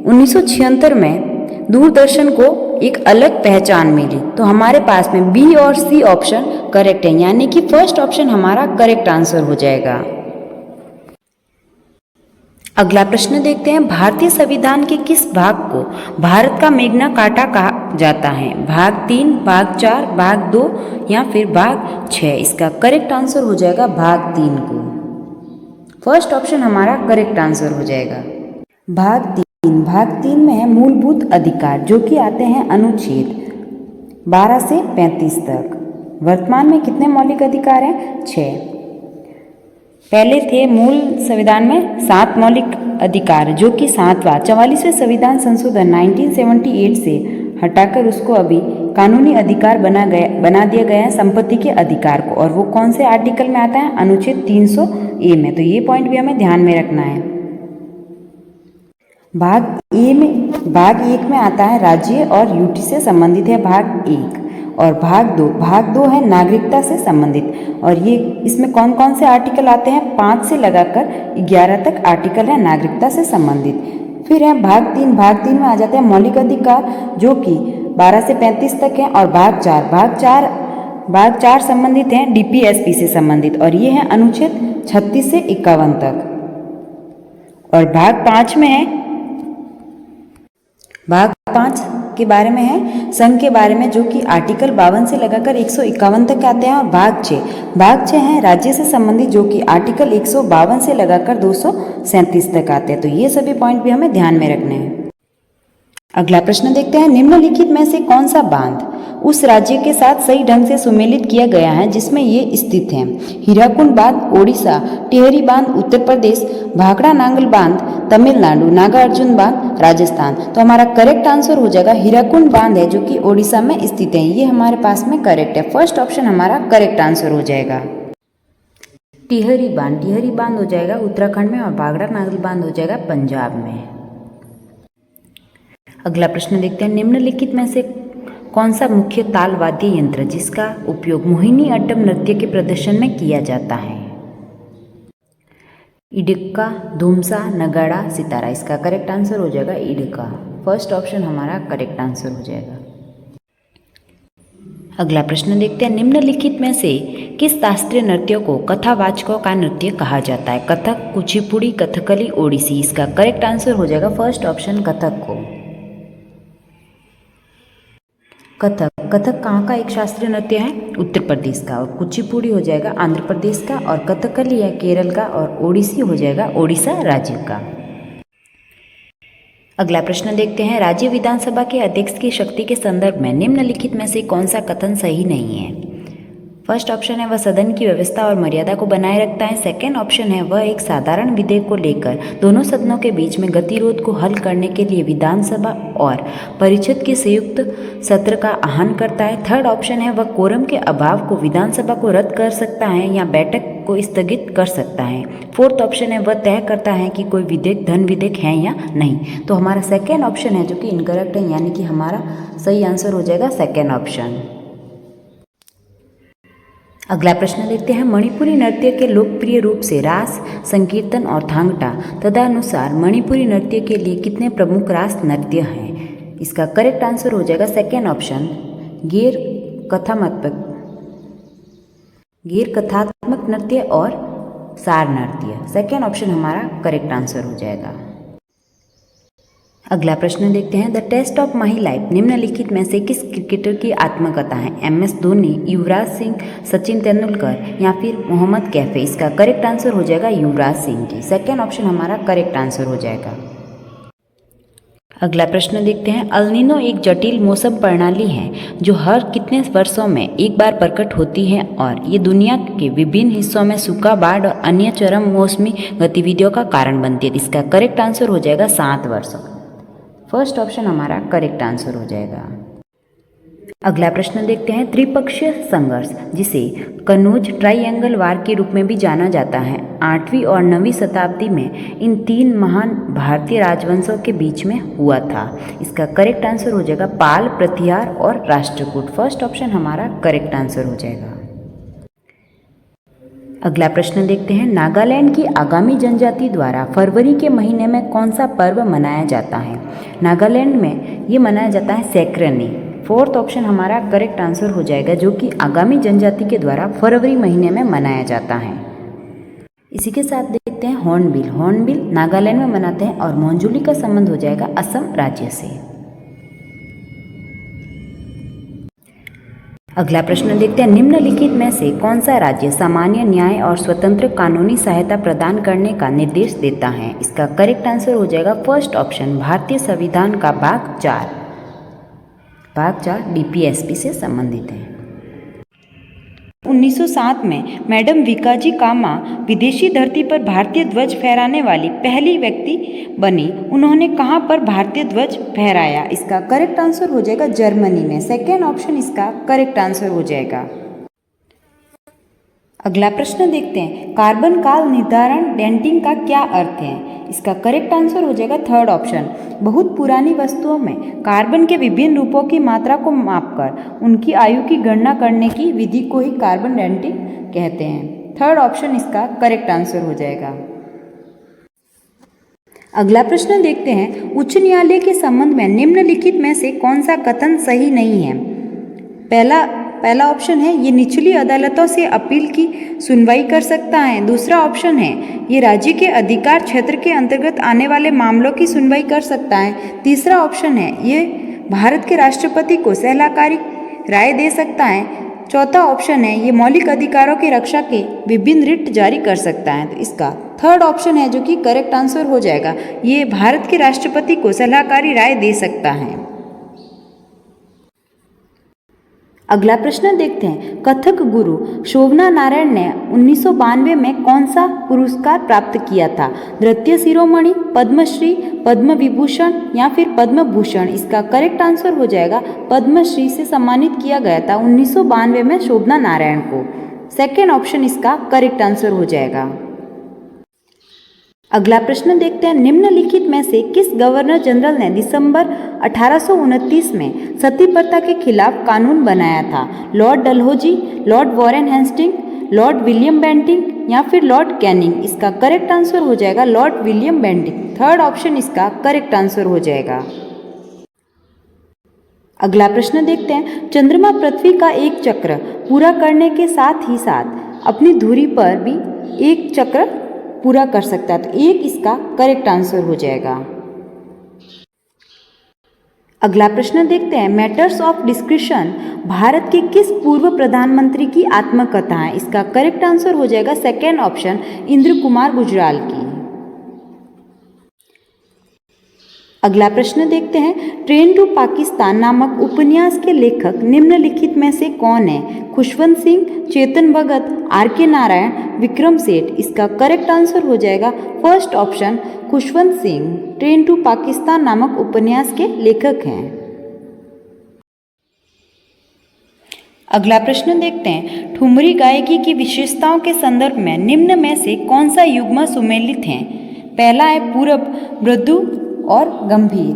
1976 में दूरदर्शन को एक अलग पहचान मिली। तो हमारे पास में बी और सी ऑप्शन करेक्ट है, यानी कि फर्स्ट ऑप्शन हमारा करेक्ट आंसर हो जाएगा। अगला प्रश्न देखते हैं, भारतीय संविधान के किस भाग को भारत का मैग्ना कार्टा कहा जाता है? भाग 3, भाग 4, भाग 2 या फिर भाग 6। इसका करेक्ट आंसर हो जाएगा भाग 3 को। फर्स्ट ऑप्शन हमारा करेक्ट आंसर हो जाएगा। भाग 3 में है मूलभूत अधिकार, जो कि आते हैं अनुच्छेद 12 से 35 तक। वर्तमान में कितने मौलिक अधिकार हैं? 6। पहले थे मूल संविधान में 7 मौलिक अधिकार, जो कि 7वां 44वें संविधान संशोधन 1978 से हटाकर उसको अभी कानूनी अधिकार बना दिया गया है संपत्ति के अधिकार को। और वो कौन से आर्टिकल में आता है? अनुच्छेद 300A में। तो ये पॉइंट भी हमें ध्यान में रखना है। भाग 1 में आता है राज्य और यूटी से संबंधित है भाग 1। और भाग 2 है नागरिकता से संबंधित। और ये इसमें कौन कौन से आर्टिकल आते हैं? 5 से लगाकर 11 तक आर्टिकल है नागरिकता से संबंधित। फिर है भाग 3 में आ जाते हैं मौलिक अधिकार, जो कि 12 से 35 तक है। और भाग 4 संबंधित हैं DPSP से संबंधित, और ये है अनुच्छेद 36 से 51 तक। और भाग 5 में है, भाग 5 के बारे में है संघ के बारे में, जो कि आर्टिकल 52 से लगाकर 151 तक आते हैं। और भाग 6 है राज्य से संबंधित, जो कि आर्टिकल 152 से लगाकर 237 तक आते हैं। तो ये सभी पॉइंट भी हमें ध्यान में रखने हैं। अगला प्रश्न देखते हैं, निम्नलिखित में से कौन सा बांध उस राज्य के साथ सही ढंग से सुमेलित किया गया है जिसमें ये स्थित है? हीराकुंड बांध ओडिशा, टिहरी बांध उत्तर प्रदेश, भाखड़ा नांगल बांध तमिलनाडु, नागार्जुन बांध राजस्थान। तो हमारा करेक्ट आंसर हो जाएगा हीराकुंड बांध है, जो कि ओडिशा में स्थित है। ये हमारे पास में करेक्ट है। फर्स्ट ऑप्शन हमारा करेक्ट आंसर हो जाएगा। टिहरी बांध हो जाएगा उत्तराखंड में, और भाखड़ा नांगल बांध हो जाएगा पंजाब में। अगला प्रश्न देखते हैं, निम्नलिखित में से कौन सा मुख्य ताल वाद्य यंत्र जिसका उपयोग मोहिनी अट्टम नृत्य के प्रदर्शन में किया जाता है? इडिक्का, धूमसा, नगाड़ा, सितारा। इसका करेक्ट आंसर हो जाएगा इडिक्का। फर्स्ट ऑप्शन हमारा करेक्ट आंसर हो जाएगा। अगला प्रश्न देखते हैं, निम्नलिखित में से किस शास्त्रीय नृत्यों को कथावाचकों का नृत्य कहा जाता है? कथक, कुचिपुड़ी, कथकली, ओडिसी। इसका करेक्ट आंसर हो जाएगा फर्स्ट ऑप्शन कथक को। कथक कहाँ का एक शास्त्रीय नृत्य है? उत्तर प्रदेश का। और कुचिपुड़ी हो जाएगा आंध्र प्रदेश का, और कथकली है केरल का, और ओडिसी हो जाएगा ओडिशा राज्य का। अगला प्रश्न देखते हैं, राज्य विधानसभा के अध्यक्ष की शक्ति के संदर्भ में निम्नलिखित में से कौन सा कथन सही नहीं है? फर्स्ट ऑप्शन है वह सदन की व्यवस्था और मर्यादा को बनाए रखता है। सेकेंड ऑप्शन है वह एक साधारण विधेयक को लेकर दोनों सदनों के बीच में गतिरोध को हल करने के लिए विधानसभा और परिषद के संयुक्त सत्र का आह्वान करता है। थर्ड ऑप्शन है वह कोरम के अभाव को विधानसभा को रद्द कर सकता है या बैठक को स्थगित कर सकता है। फोर्थ ऑप्शन है वह तय करता है कि कोई विधेयक धन विधेयक है या नहीं। तो हमारा सेकेंड ऑप्शन है जो कि इनकरेक्ट है, यानी कि हमारा सही आंसर हो जाएगा सेकेंड ऑप्शन। अगला प्रश्न देखते हैं, मणिपुरी नृत्य के लोकप्रिय रूप से रास, संकीर्तन और थांगटा। तदनुसार मणिपुरी नृत्य के लिए कितने प्रमुख रास नृत्य हैं? इसका करेक्ट आंसर हो जाएगा सेकेंड ऑप्शन गैर कथात्मक नृत्य और सार नृत्य। सेकेंड ऑप्शन हमारा करेक्ट आंसर हो जाएगा। अगला प्रश्न देखते हैं, the test of my life निम्नलिखित में से किस क्रिकेटर की आत्मकथा है? MS धोनी, युवराज सिंह, सचिन तेंदुलकर या फिर मोहम्मद कैफे। इसका करेक्ट आंसर हो जाएगा युवराज सिंह की। सेकेंड ऑप्शन हमारा करेक्ट आंसर हो जाएगा। अगला प्रश्न देखते हैं, अल्निनो एक जटिल मौसम प्रणाली है जो हर कितने वर्षों में एक बार प्रकट होती है और ये दुनिया के विभिन्न हिस्सों में सूखा, बाढ़ और अन्य चरम मौसमी गतिविधियों का कारण बनती है। इसका करेक्ट आंसर हो जाएगा 7 वर्षों। फर्स्ट ऑप्शन हमारा करेक्ट आंसर हो जाएगा। अगला प्रश्न देखते हैं, त्रिपक्षीय संघर्ष जिसे कनौज ट्राइएंगल वार के रूप में भी जाना जाता है 8वीं और 9वीं शताब्दी में इन 3 महान भारतीय राजवंशों के बीच में हुआ था। इसका करेक्ट आंसर हो जाएगा पाल, प्रतिहार और राष्ट्रकूट। फर्स्ट ऑप्शन हमारा करेक्ट आंसर हो जाएगा। अगला प्रश्न देखते हैं, नागालैंड की आगामी जनजाति द्वारा फरवरी के महीने में कौन सा पर्व मनाया जाता है? नागालैंड में ये मनाया जाता है सैक्रेनी। फोर्थ ऑप्शन हमारा करेक्ट आंसर हो जाएगा, जो कि आगामी जनजाति के द्वारा फरवरी महीने में मनाया जाता है। इसी के साथ देखते हैं हॉर्नबिल नागालैंड में मनाते हैं और मोंजुली का संबंध हो जाएगा असम राज्य से। अगला प्रश्न देखते हैं, निम्नलिखित में से कौन सा राज्य सामान्य न्याय और स्वतंत्र कानूनी सहायता प्रदान करने का निर्देश देता है? इसका करेक्ट आंसर हो जाएगा फर्स्ट ऑप्शन भारतीय संविधान का भाग 4 DPSP से संबंधित है। 1907 में मैडम विकाजी कामा विदेशी धरती पर भारतीय ध्वज फहराने वाली पहली व्यक्ति बनी। उन्होंने कहाँ पर भारतीय ध्वज फहराया? इसका करेक्ट आंसर हो जाएगा जर्मनी में। सेकेंड ऑप्शन इसका करेक्ट आंसर हो जाएगा। अगला प्रश्न देखते हैं, कार्बन काल निर्धारण डेटिंग का क्या अर्थ है? इसका करेक्ट आंसर हो जाएगा थर्ड ऑप्शन। बहुत पुरानी वस्तुओं में कार्बन के विभिन्न रूपों की मात्रा को मापकर उनकी आयु की गणना करने की विधि को ही कार्बन डेटिंग कहते हैं। थर्ड ऑप्शन इसका करेक्ट आंसर हो जाएगा। अगला प्रश्न देखते हैं, उच्च न्यायालय के संबंध में निम्नलिखित में से कौन सा कथन सही नहीं है? पहला ऑप्शन है ये निचली अदालतों से अपील की सुनवाई कर सकता है। दूसरा ऑप्शन है ये राज्य के अधिकार क्षेत्र के अंतर्गत आने वाले मामलों की सुनवाई कर सकता है। तीसरा ऑप्शन है ये भारत के राष्ट्रपति को सलाहकारी राय दे सकता है। चौथा ऑप्शन है ये मौलिक अधिकारों की रक्षा के विभिन्न रिट जारी कर सकता है। तो इसका थर्ड ऑप्शन है जो कि करेक्ट आंसर हो जाएगा, ये भारत के राष्ट्रपति को सलाहकारी राय दे सकता है। अगला प्रश्न देखते हैं, कथक गुरु शोभना नारायण ने 1992 में कौन सा पुरस्कार प्राप्त किया था? नृत्य शिरोमणि, पद्मश्री, पद्म विभूषण या फिर पद्म भूषण? इसका करेक्ट आंसर हो जाएगा पद्मश्री से सम्मानित किया गया था 1992 में शोभना नारायण को। सेकेंड ऑप्शन इसका करेक्ट आंसर हो जाएगा। अगला प्रश्न देखते हैं, निम्नलिखित में से किस गवर्नर जनरल ने दिसंबर 1829 में सती प्रथा के खिलाफ कानून बनाया था? Lord Dalhousie, lord Warren Hastings, lord William Bentinck या फिर लॉर्ड कैनिंग? इसका करेक्ट आंसर हो जाएगा lord William Bentinck. Third option इसका करेक्ट आंसर हो जाएगा। अगला प्रश्न देखते हैं, चंद्रमा पृथ्वी का एक चक्र पूरा करने के साथ ही साथ अपनी धुरी पर भी एक चक्र पूरा कर सकता है, तो एक इसका करेक्ट आंसर हो जाएगा। अगला प्रश्न देखते हैं, मैटर्स ऑफ डिस्क्रिशन भारत के किस पूर्व प्रधानमंत्री की आत्मकथा है? इसका करेक्ट आंसर हो जाएगा सेकेंड ऑप्शन इंद्र कुमार गुजराल की। अगला प्रश्न देखते हैं, ट्रेन टू पाकिस्तान नामक उपन्यास के लेखक निम्नलिखित में से कौन है? Khushwant Singh, Chetan Bhagat, R K Narayan, Vikram Seth? इसका करेक्ट आंसर हो जाएगा first option Khushwant Singh. Train to Pakistan नामक उपन्यास के लेखक हैं। अगला प्रश्न देखते हैं, ठुमरी गायकी की विशेषताओं के संदर्भ में निम्न में से कौन सा युग्म सुमेलित है? पहला है पूरब मृदु और गंभीर,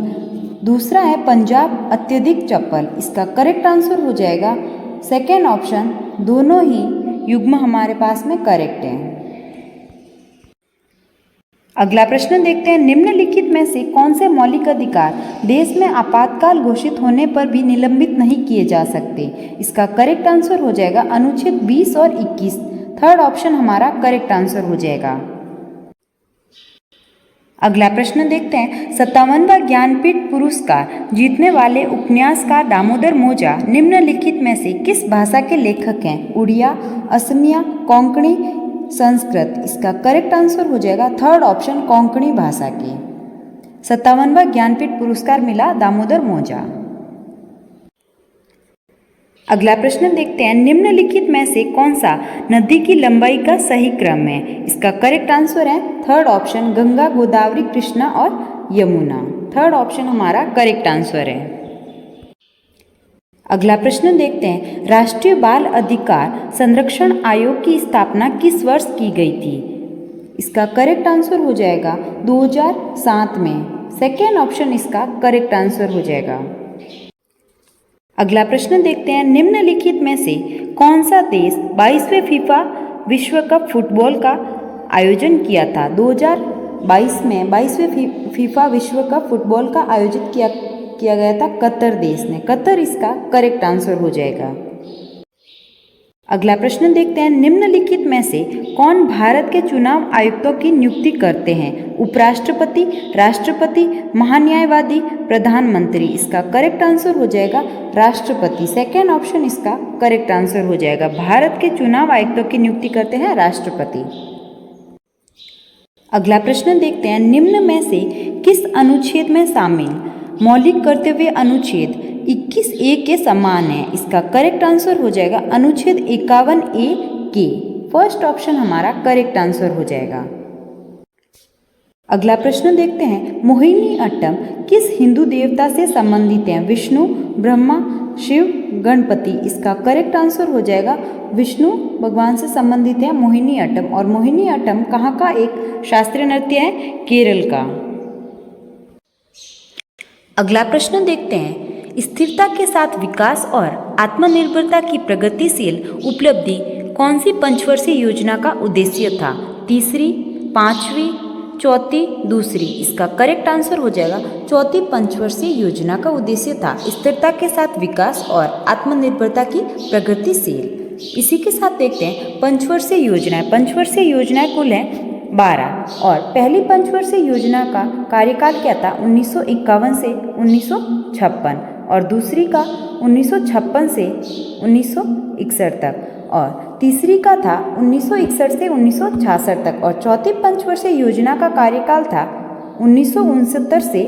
दूसरा है पंजाब अत्यधिक चपल। इसका करेक्ट आंसर हो जाएगा सेकेंड ऑप्शन। दोनों ही युग्म हमारे पास में करेक्ट हैं। अगला प्रश्न देखते हैं, निम्नलिखित में से कौन से मौलिक अधिकार देश में आपातकाल घोषित होने पर भी निलंबित नहीं किए जा सकते? इसका करेक्ट आंसर हो जाएगा अनुच्छेद 20 और 21। थर्ड ऑप्शन हमारा करेक्ट आंसर हो जाएगा। अगला प्रश्न देखते हैं, 57वां ज्ञानपीठ पुरस्कार जीतने वाले उपन्यासकार दामोदर मोजा निम्नलिखित में से किस भाषा के लेखक हैं? उड़िया, असमिया, कोंकणी, संस्कृत? इसका करेक्ट आंसर हो जाएगा थर्ड ऑप्शन कोंकणी भाषा के। 57वां ज्ञानपीठ पुरस्कार मिला दामोदर मोजा। अगला प्रश्न देखते हैं, निम्नलिखित में से कौन सा नदी की लंबाई का सही क्रम है? इसका करेक्ट आंसर है थर्ड ऑप्शन गंगा, गोदावरी, कृष्णा और यमुना। थर्ड ऑप्शन हमारा करेक्ट आंसर है। अगला प्रश्न देखते हैं, राष्ट्रीय बाल अधिकार संरक्षण आयोग की स्थापना किस वर्ष की गई थी? इसका करेक्ट आंसर हो जाएगा 2007 में। सेकेंड ऑप्शन इसका करेक्ट आंसर हो जाएगा। अगला प्रश्न देखते हैं, निम्नलिखित में से कौन सा देश 22वें फीफा विश्व कप फुटबॉल का आयोजन किया था? 2022 में 22वें फीफा विश्व कप फुटबॉल का आयोजित किया गया था कतर देश ने। कतर इसका करेक्ट आंसर हो जाएगा। अगला प्रश्न देखते हैं, निम्नलिखित में से कौन भारत के चुनाव आयुक्तों की नियुक्ति करते हैं? उपराष्ट्रपति, राष्ट्रपति, महान्यायवादी, प्रधानमंत्री? इसका करेक्ट आंसर हो जाएगा राष्ट्रपति। सेकेंड ऑप्शन इसका करेक्ट आंसर हो जाएगा। भारत के चुनाव आयुक्तों की नियुक्ति करते हैं राष्ट्रपति। अगला प्रश्न देखते हैं, निम्न में से किस अनुच्छेद में शामिल मौलिक कर्तव्य अनुच्छेद 21A के समान है? इसका करेक्ट आंसर हो जाएगा अनुच्छेद 51A के। फर्स्ट ऑप्शन हमारा करेक्ट आंसर हो जाएगा। अगला प्रश्न देखते हैं, मोहिनी अट्टम किस हिंदू देवता से संबंधित है? विष्णु, ब्रह्मा, शिव, गणपति? इसका करेक्ट आंसर हो जाएगा विष्णु भगवान से संबंधित है मोहिनी अट्टम। और मोहिनी अट्टम कहाँ का एक शास्त्रीय नृत्य है? केरल का। अगला प्रश्न देखते हैं, स्थिरता के साथ विकास और आत्मनिर्भरता की प्रगतिशील उपलब्धि कौन सी पंचवर्षीय योजना का उद्देश्य था? तीसरी, पांचवी, चौथी, दूसरी? इसका करेक्ट आंसर हो जाएगा चौथी पंचवर्षीय योजना का उद्देश्य था स्थिरता के साथ विकास और आत्मनिर्भरता की प्रगतिशील। इसी के साथ देखते हैं पंचवर्षीय योजनाएं। पंचवर्षीय योजनाएं कुल है 12 और पहली पंचवर्षीय योजना का कार्यकाल क्या था? 1951 से 1956। और दूसरी का 1956 से 1961 तक और तीसरी का था 1961 से 1966 तक और चौथी पंचवर्षीय योजना का कार्यकाल था 1969 से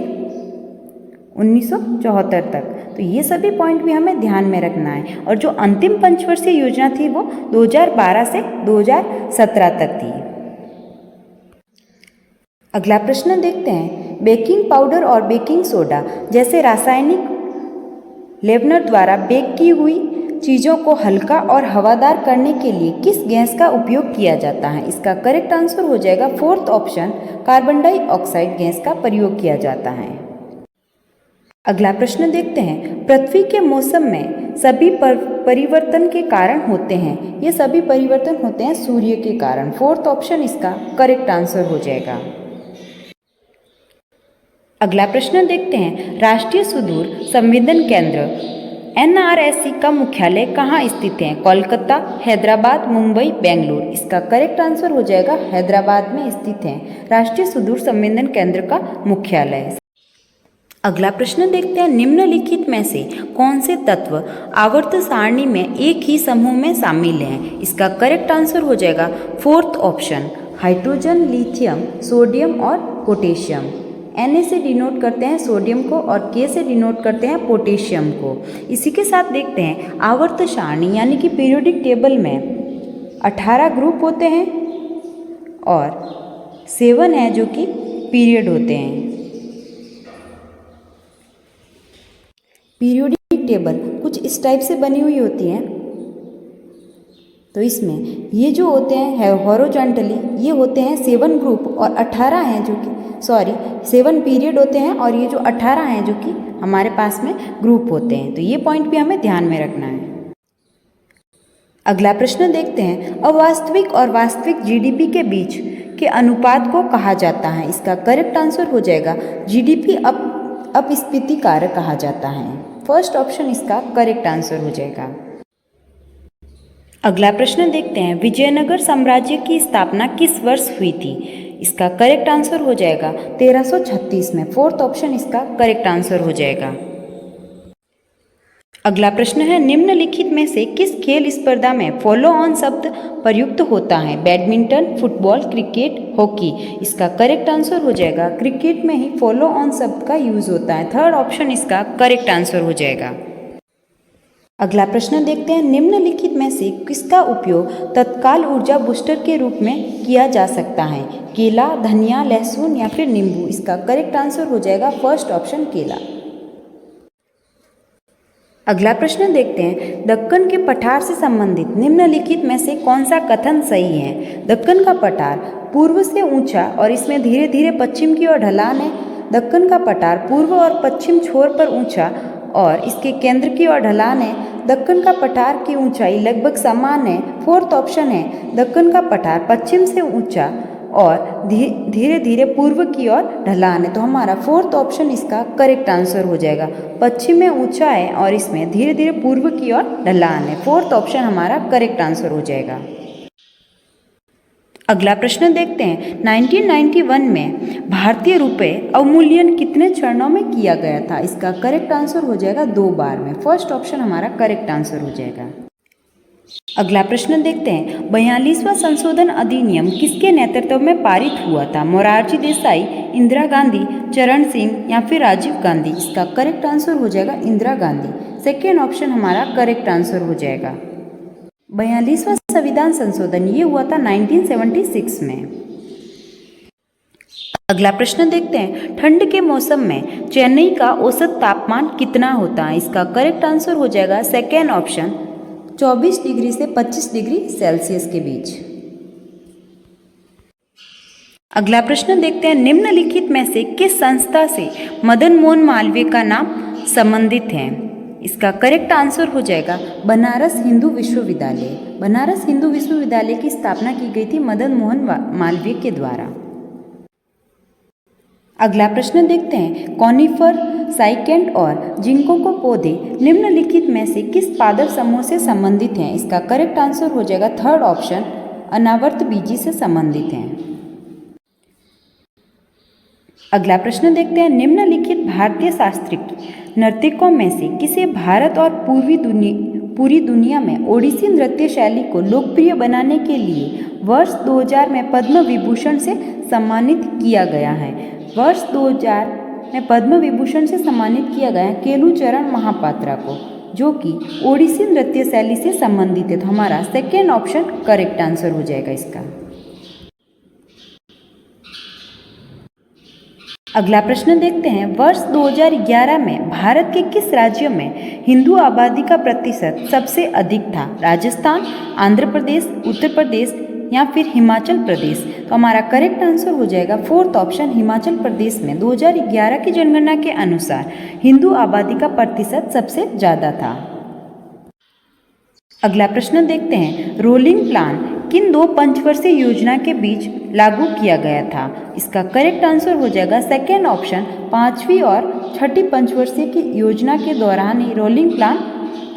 1974 तक। तो ये सभी पॉइंट भी हमें ध्यान में रखना है। और जो अंतिम पंचवर्षीय योजना थी वो 2012 से 2017 तक थी। अगला प्रश्न देखते हैं, बेकिंग पाउडर और बेकिंग सोडा जैसे रासायनिक लेवनर द्वारा बेक की हुई चीज़ों को हल्का और हवादार करने के लिए किस गैस का उपयोग किया जाता है? इसका करेक्ट आंसर हो जाएगा fourth option, carbon dioxide gas का प्रयोग किया जाता है। अगला प्रश्न देखते हैं, पृथ्वी के मौसम में सभी परिवर्तन के कारण होते हैं। ये सभी परिवर्तन होते हैं सूर्य के कारण। फोर्थ ऑप्शन इसका करेक्ट आंसर हो जाएगा। अगला प्रश्न देखते हैं, राष्ट्रीय सुदूर संवेदन केंद्र NRSC का मुख्यालय कहाँ स्थित है? कोलकाता, हैदराबाद, मुंबई, बेंगलुरु। इसका करेक्ट आंसर हो जाएगा हैदराबाद में स्थित है राष्ट्रीय सुदूर संवेदन केंद्र का मुख्यालय। अगला प्रश्न देखते हैं, निम्नलिखित में से कौन से तत्व आवर्त सारणी में एक ही समूह में शामिल हैं? इसका करेक्ट आंसर हो जाएगा fourth option, hydrogen, lithium, sodium और पोटेशियम। Na से डिनोट करते हैं सोडियम को और K से डिनोट करते हैं पोटेशियम को। इसी के साथ देखते हैं, आवर्त सारणी यानी कि पीरियोडिक टेबल में 18 ग्रुप होते हैं और 7 है जो कि पीरियड होते हैं। पीरियोडिक टेबल कुछ इस टाइप से बनी हुई होती है। तो इसमें ये जो होते हैं हॉरिजॉन्टली ये होते हैं 7 ग्रुप और 18 हैं जो कि 7 पीरियड होते हैं और ये जो 18 हैं जो कि हमारे पास में ग्रुप होते हैं। तो ये पॉइंट भी हमें ध्यान में रखना है। अगला प्रश्न देखते हैं, अवास्तविक और वास्तविक GDP के बीच के अनुपात को कहा जाता है? इसका करेक्ट आंसर हो जाएगा GDP अपस्फीति कारक कहा जाता है। फर्स्ट ऑप्शन इसका करेक्ट आंसर हो जाएगा। अगला प्रश्न देखते हैं, विजयनगर साम्राज्य की स्थापना किस वर्ष हुई थी? इसका करेक्ट आंसर हो जाएगा 1336 में। फोर्थ ऑप्शन इसका करेक्ट आंसर हो जाएगा। अगला प्रश्न है, निम्नलिखित में से किस खेल स्पर्धा में फॉलो ऑन शब्द प्रयुक्त होता है? Badminton, football, cricket, hockey. इसका करेक्ट आंसर हो जाएगा क्रिकेट में ही फॉलो ऑन शब्द का यूज होता है। थर्ड ऑप्शन इसका करेक्ट आंसर हो जाएगा। अगला प्रश्न देखते हैं, निम्नलिखित में से किसका उपयोग तत्काल ऊर्जा बूस्टर के रूप में किया जा सकता है? केला, धनिया, लहसुन या फिर नींबू। इसका करेक्ट आंसर हो जाएगा फर्स्ट ऑप्शन केला। अगला प्रश्न देखते हैं, दक्कन के पठार से संबंधित निम्नलिखित में से कौन सा कथन सही है? दक्कन का पठार पूर्व से ऊंचा और इसमें धीरे धीरे पश्चिम की ओर ढलान है। दक्कन का पठार पूर्व और पश्चिम छोर पर ऊंचा और इसके केंद्र की ओर ढलान है। दक्कन का पठार की ऊंचाई लगभग समान है। फोर्थ ऑप्शन है, दक्कन का पठार पश्चिम से ऊंचा और धीरे धीरे पूर्व की ओर ढलान है। तो हमारा फोर्थ ऑप्शन इसका करेक्ट आंसर हो जाएगा। पश्चिम में ऊंचा है और इसमें धीरे धीरे पूर्व की ओर ढलान है। फोर्थ ऑप्शन हमारा करेक्ट आंसर हो जाएगा। अगला प्रश्न देखते हैं, 1991 में भारतीय रुपये अवमूल्यन कितने चरणों में किया गया था? इसका करेक्ट आंसर हो जाएगा 2 बार में। फर्स्ट ऑप्शन हमारा करेक्ट आंसर हो जाएगा। अगला प्रश्न देखते हैं, 42वां संशोधन अधिनियम किसके नेतृत्व में पारित हुआ था? मोरारजी देसाई, इंदिरा गांधी, चरण सिंह या फिर राजीव गांधी। इसका करेक्ट आंसर हो जाएगा इंदिरा गांधी। सेकेंड ऑप्शन हमारा करेक्ट आंसर हो जाएगा। 42वां संविधान संशोधन ये हुआ था 1976 में। अगला प्रश्न देखते हैं, ठंड के मौसम में चेन्नई का औसत तापमान कितना होता है? इसका करेक्ट आंसर हो जाएगा सेकेंड ऑप्शन, 24 डिग्री से 25 डिग्री सेल्सियस के बीच। अगला प्रश्न देखते हैं, निम्नलिखित में से किस संस्था से मदन मोहन मालवीय का नाम संबंधित है? इसका करेक्ट आंसर हो जाएगा बनारस हिंदू विश्वविद्यालय। बनारस हिंदू विश्वविद्यालय की स्थापना की गई थी मदन मोहन मालवीय के द्वारा। अगला प्रश्न देखते हैं, कॉनिफर, साइकेंड और जिंकोको पौधे निम्नलिखित में से किस पादप समूह से संबंधित हैं? इसका करेक्ट आंसर हो जाएगा थर्ड ऑप्शन, अनावर्त बीजी से संबंधित हैं। अगला प्रश्न देखते हैं, निम्नलिखित भारतीय शास्त्रीय नर्तकों में से किसे भारत और पूरी दुनिया में ओडिसी नृत्य शैली को लोकप्रिय बनाने के लिए वर्ष 2000 में पद्म विभूषण से सम्मानित किया गया है? वर्ष 2000 में पद्म विभूषण से सम्मानित किया गया है केलुचरण महापात्रा को, जो कि ओडिसी नृत्य शैली से संबंधित है। तो हमारा सेकेंड ऑप्शन करेक्ट आंसर हो जाएगा इसका। अगला प्रश्न देखते हैं, वर्ष 2011 में भारत के किस राज्य में हिंदू आबादी का प्रतिशत सबसे अधिक था? राजस्थान, आंध्र प्रदेश, उत्तर प्रदेश या फिर हिमाचल प्रदेश? तो हमारा करेक्ट आंसर हो जाएगा फोर्थ ऑप्शन हिमाचल प्रदेश में 2011 की जनगणना के अनुसार हिंदू आबादी का प्रतिशत सबसे ज़्यादा था। अगला प्रश्न देखते हैं, रोलिंग प्लान किन दो पंचवर्षीय योजना के बीच लागू किया गया था? इसका करेक्ट आंसर हो जाएगा सेकेंड ऑप्शन 5वीं और 6ठी पंचवर्षीय की योजना के दौरान ही रोलिंग प्लान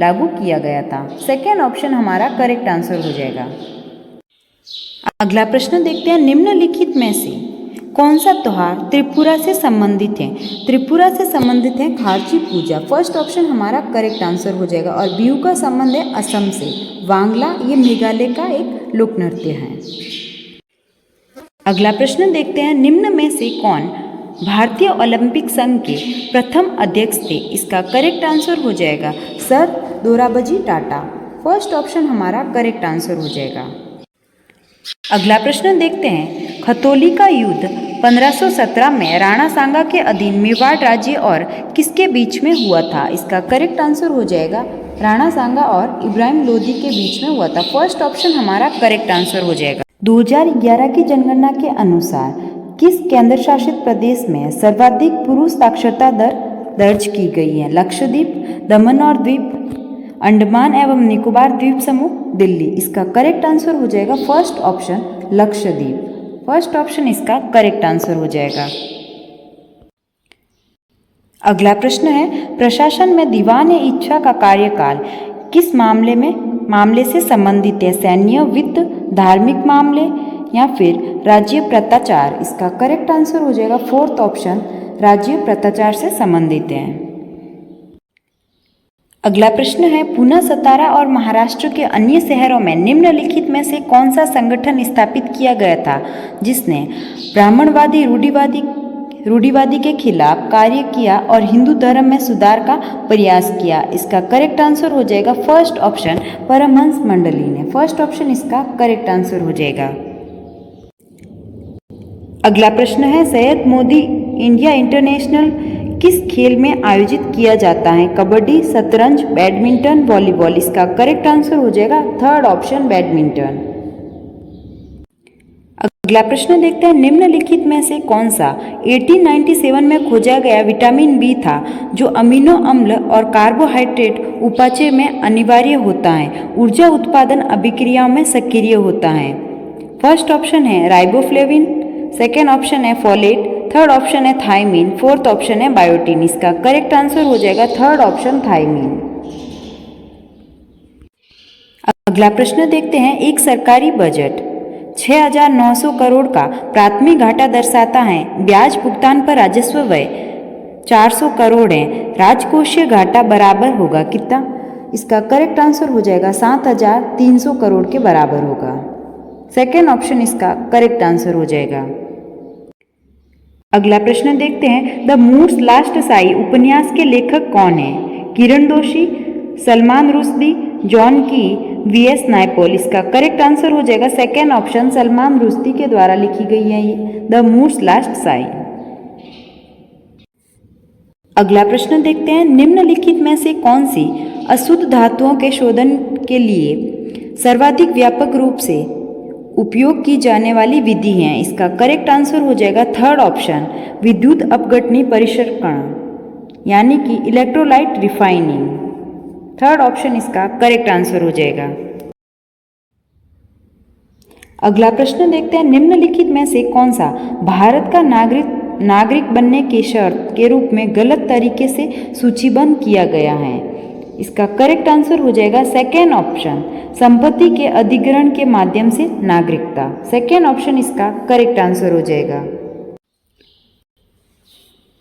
लागू किया गया था। सेकेंड ऑप्शन हमारा करेक्ट आंसर हो जाएगा। अगला प्रश्न देखते हैं, निम्नलिखित में से कौन सा त्योहार त्रिपुरा से संबंधित है? त्रिपुरा से संबंधित है खारची पूजा, फर्स्ट ऑप्शन हमारा करेक्ट आंसर हो जाएगा। और बिहू का संबंध है असम से। वांगला ये मेघालय का एक लोक नृत्य है। अगला प्रश्न देखते हैं, निम्न में से कौन भारतीय ओलंपिक संघ के प्रथम अध्यक्ष थे? इसका करेक्ट आंसर हो जाएगा sir Dorabji Tata, first option हमारा करेक्ट आंसर हो जाएगा। अगला प्रश्न देखते हैं, खतौली का युद्ध 1517 में राणा सांगा के अधीन मेवाड़ राज्य और किसके बीच में हुआ था? इसका करेक्ट आंसर हो जाएगा राणा सांगा और इब्राहिम लोदी के बीच में हुआ था, फर्स्ट ऑप्शन हमारा करेक्ट आंसर हो जाएगा। 2011 की जनगणना के अनुसार किस केंद्र शासित प्रदेश में सर्वाधिक पुरुष साक्षरता दर दर्ज की गई है? लक्षद्वीप, दमन और द्वीप, अंडमान एवं निकोबार द्वीप समूह, दिल्ली? इसका करेक्ट आंसर हो जाएगा first option Lakshadweep, first option इसका करेक्ट आंसर हो जाएगा। अगला प्रश्न है, प्रशासन में दीवान इच्छा का कार्यकाल किस मामले से संबंधित है? सैन्य, वित्त, धार्मिक मामले या फिर राज्य भ्रष्टाचार? इसका करेक्ट आंसर हो जाएगा फोर्थ ऑप्शन राज्य भ्रष्टाचार से संबंधित है। अगला प्रश्न है, पुणे, सतारा और महाराष्ट्र के अन्य शहरों में निम्नलिखित में से कौन सा संगठन स्थापित किया गया था जिसने ब्राह्मणवादी रूढ़िवादी के खिलाफ कार्य किया और हिंदू धर्म में सुधार का प्रयास किया? इसका करेक्ट आंसर हो जाएगा फर्स्ट ऑप्शन परमहंस मंडली ने, फर्स्ट ऑप्शन इसका करेक्ट आंसर हो जाएगा। अगला प्रश्न है, सैयद मोदी इंडिया इंटरनेशनल किस खेल में आयोजित किया जाता है? कबड्डी, शतरंज, बैडमिंटन, वॉलीबॉल? इसका करेक्ट आंसर हो जाएगा थर्ड ऑप्शन बैडमिंटन। अगला प्रश्न देखते हैं, निम्नलिखित में से कौन सा 1897 में खोजा गया विटामिन बी था जो अमीनो अम्ल और कार्बोहाइड्रेट उपापचय में अनिवार्य होता है, ऊर्जा उत्पादन अभिक्रियाओं में सक्रिय होता है? फर्स्ट ऑप्शन है राइबोफ्लेविन, सेकेंड ऑप्शन है फोलेट, थर्ड ऑप्शन है थायमीन, फोर्थ ऑप्शन है बायोटीन? इसका करेक्ट आंसर हो जाएगा थर्ड ऑप्शन थायमीन। अगला प्रश्न देखते हैं, एक सरकारी बजट 6,900 करोड़ का प्राथमिक घाटा दर्शाता है। ब्याज भुगतान पर राजस्व व्यय 400 करोड़ है, राजकोषीय घाटा बराबर होगा कितना? इसका करेक्ट आंसर हो जाएगा 7,300 करोड़ के बराबर होगा, सेकेंड ऑप्शन इसका करेक्ट आंसर हो जाएगा। अगला प्रश्न देखते हैं, द मूड्स लास्ट साई उपन्यास के लेखक कौन है? किरण दोषी, सलमान रुश्दी, जॉन की, वीएस नायपॉल? इसका करेक्ट आंसर हो जाएगा सेकेंड ऑप्शन सलमान रुश्दी के द्वारा लिखी गई है ये द मूड्स लास्ट साई। अगला प्रश्न देखते हैं, निम्नलिखित में से कौन सी अशुद्ध धातुओं के शोधन के लिए सर्वाधिक व्यापक रूप से उपयोग की जाने वाली विधि है? इसका करेक्ट आंसर हो जाएगा थर्ड ऑप्शन विद्युत अपघटनी परिष्करण, यानी कि इलेक्ट्रोलाइट रिफाइनिंग, थर्ड ऑप्शन इसका करेक्ट आंसर हो जाएगा। अगला प्रश्न देखते हैं, निम्नलिखित में से कौन सा भारत का नागरिक बनने के शर्त के रूप में गलत तरीके से सूचीबद्ध किया गया है? इसका करेक्ट आंसर हो जाएगा सेकेंड ऑप्शन संपत्ति के अधिग्रहण के माध्यम से नागरिकता, सेकेंड ऑप्शन इसका करेक्ट आंसर हो जाएगा।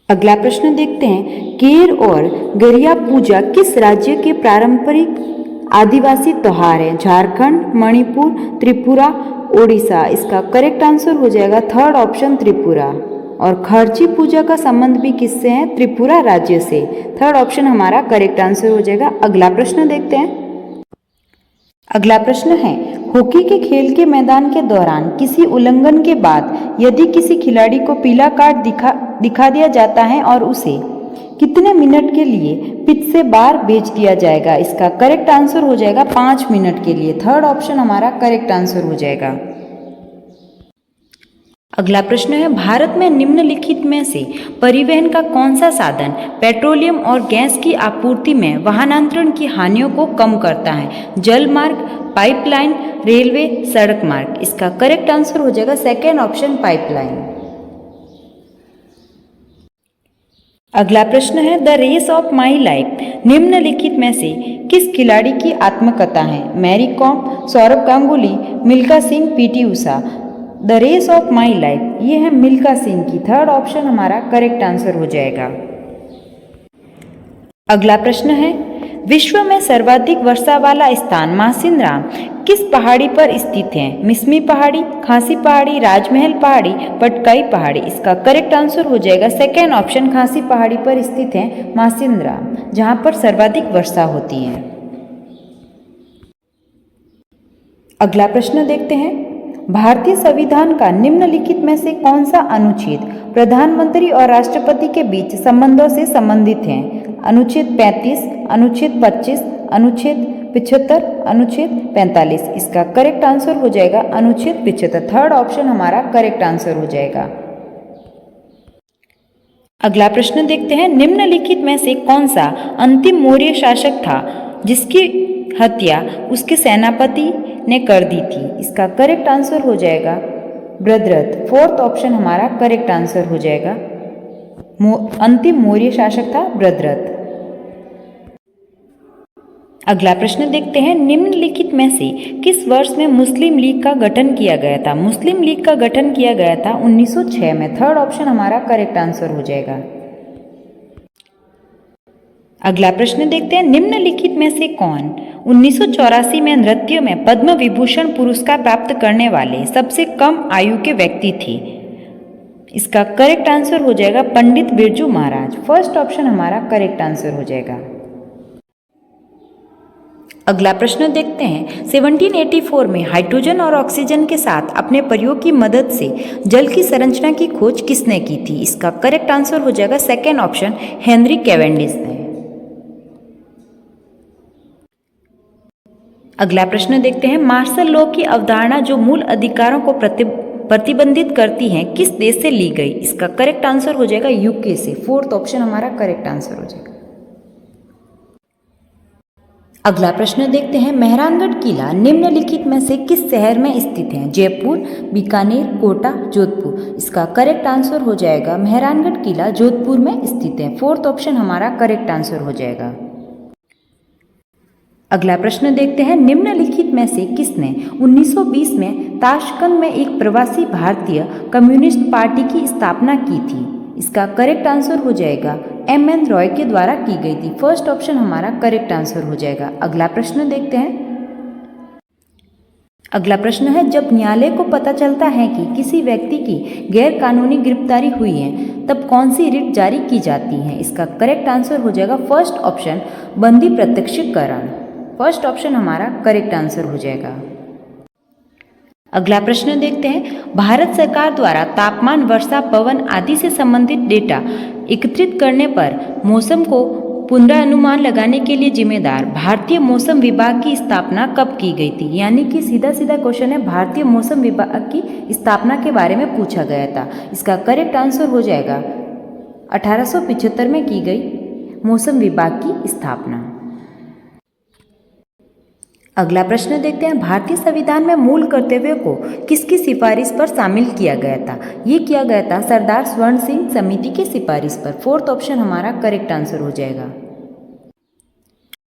अगला प्रश्न देखते हैं, केर और गरिया पूजा किस राज्य के पारंपरिक आदिवासी त्योहार है? झारखंड, मणिपुर, त्रिपुरा, ओडिशा। इसका करेक्ट आंसर हो जाएगा थर्ड ऑप्शन त्रिपुरा। और खर्ची पूजा का संबंध भी किससे है? त्रिपुरा राज्य से। थर्ड ऑप्शन हमारा करेक्ट आंसर हो जाएगा। अगला प्रश्न देखते हैं। अगला प्रश्न है, हॉकी के खेल के मैदान के दौरान किसी उल्लंघन के बाद यदि किसी खिलाड़ी को पीला कार्ड दिखा दिया जाता है और उसे कितने मिनट के लिए पिच से बाहर भेज दिया जाएगा? इसका करेक्ट आंसर हो जाएगा 5 मिनट के लिए। थर्ड ऑप्शन हमारा करेक्ट आंसर हो जाएगा। अगला प्रश्न है, भारत में निम्नलिखित में से परिवहन का कौन सा साधन पेट्रोलियम और गैस की आपूर्ति में वाहनांतरण की हानियों को कम करता है? जल मार्ग, पाइपलाइन, रेलवे, सड़क मार्ग। इसका करेक्ट आंसर हो जाएगा सेकेंड ऑप्शन पाइपलाइन। अगला प्रश्न है, the race of my life निम्नलिखित में से किस खिलाड़ी की आत्मकथा है? Mary Kom, Sourav Ganguly, Milkha Singh, PT Usha. The race of my life ये है मिल्खा सिंह की। थर्ड ऑप्शन हमारा करेक्ट आंसर हो जाएगा। अगला प्रश्न है, विश्व में सर्वाधिक वर्षा वाला स्थान मासिनराम किस पहाड़ी पर स्थित है? मिसमी पहाड़ी, खासी पहाड़ी, राजमहल पहाड़ी, पटकाई पहाड़ी। इसका करेक्ट आंसर हो जाएगा सेकेंड ऑप्शन खासी पहाड़ी पर स्थित है मासिनराम, जहां पर सर्वाधिक वर्षा होती है। अगला प्रश्न देखते हैं, भारतीय संविधान का निम्नलिखित में से कौन सा अनुच्छेद प्रधानमंत्री और राष्ट्रपति के बीच संबंधों से संबंधित है? अनुच्छेद 35, अनुच्छेद 25, अनुच्छेद 75, अनुच्छेद 45। इसका करेक्ट आंसर हो जाएगा अनुच्छेद 75। थर्ड ऑप्शन हमारा करेक्ट आंसर हो जाएगा। अगला प्रश्न देखते हैं, निम्नलिखित में से कौन सा अंतिम मौर्य शासक था जिसकी हत्या उसके सेनापति ने कर दी थी? इसका करेक्ट आंसर हो जाएगा भद्रथ। फोर्थ ऑप्शन हमारा करेक्ट आंसर हो जाएगा। अंतिम मौर्य शासक था भद्रथ। अगला प्रश्न देखते हैं, निम्नलिखित में से किस वर्ष में मुस्लिम लीग का गठन किया गया था? मुस्लिम लीग का गठन किया गया था 1906 में। थर्ड ऑप्शन हमारा करेक्ट आंसर हो जाएगा। अगला प्रश्न देखते हैं, निम्नलिखित में से कौन 1984 में नृत्य में पद्म विभूषण पुरस्कार प्राप्त करने वाले सबसे कम आयु के व्यक्ति थे? इसका करेक्ट आंसर हो जाएगा पंडित बिरजू महाराज। फर्स्ट ऑप्शन हमारा करेक्ट आंसर हो जाएगा। अगला प्रश्न देखते हैं, 1784 में हाइड्रोजन और ऑक्सीजन के साथ अपने प्रयोग की मदद से जल की संरचना की खोज किसने की थी? इसका करेक्ट आंसर हो जाएगा सेकेंड ऑप्शन हेनरी कैवेंडिश ने। अगला प्रश्न देखते हैं, मार्शल लॉ की अवधारणा जो मूल अधिकारों को प्रतिबंधित करती है किस देश से ली गई? इसका करेक्ट आंसर हो जाएगा यूके से। फोर्थ ऑप्शन हमारा करेक्ट आंसर हो जाएगा। अगला प्रश्न देखते हैं, मेहरानगढ़ किला निम्नलिखित में से किस शहर में स्थित है? जयपुर, बीकानेर, कोटा, जोधपुर। इसका करेक्ट आंसर हो जाएगा मेहरानगढ़ किला जोधपुर में स्थित है। फोर्थ ऑप्शन हमारा करेक्ट आंसर हो जाएगा। अगला प्रश्न देखते हैं, निम्नलिखित में से किसने 1920 में ताशकंद में एक प्रवासी भारतीय कम्युनिस्ट पार्टी की स्थापना की थी? इसका करेक्ट आंसर हो जाएगा एम.एन. रॉय के द्वारा की गई थी। फर्स्ट ऑप्शन हमारा करेक्ट आंसर हो जाएगा। अगला प्रश्न देखते हैं। अगला प्रश्न है, जब न्यायालय को पता चलता है कि किसी व्यक्ति की गैर कानूनी गिरफ्तारी हुई है तब कौन सी रिट जारी की जाती है? इसका करेक्ट आंसर हो जाएगा फर्स्ट ऑप्शन बंदी प्रत्यक्षीकरण। फर्स्ट ऑप्शन हमारा करेक्ट आंसर हो जाएगा। अगला प्रश्न देखते हैं, भारत सरकार द्वारा तापमान, वर्षा, पवन आदि से संबंधित डेटा एकत्रित करने पर मौसम को पुनरानुमान लगाने के लिए जिम्मेदार भारतीय मौसम विभाग की स्थापना कब की गई थी? यानी कि सीधा सीधा क्वेश्चन है, भारतीय मौसम विभाग की स्थापना के बारे में पूछा गया था। इसका करेक्ट आंसर हो जाएगा 1875 में की गई मौसम विभाग की स्थापना। अगला प्रश्न देखते हैं, भारतीय संविधान में मूल कर्तव्यों को किसकी सिफारिश पर शामिल किया गया था? ये किया गया था सरदार स्वर्ण सिंह समिति की सिफारिश पर। फोर्थ ऑप्शन हमारा करेक्ट आंसर हो जाएगा।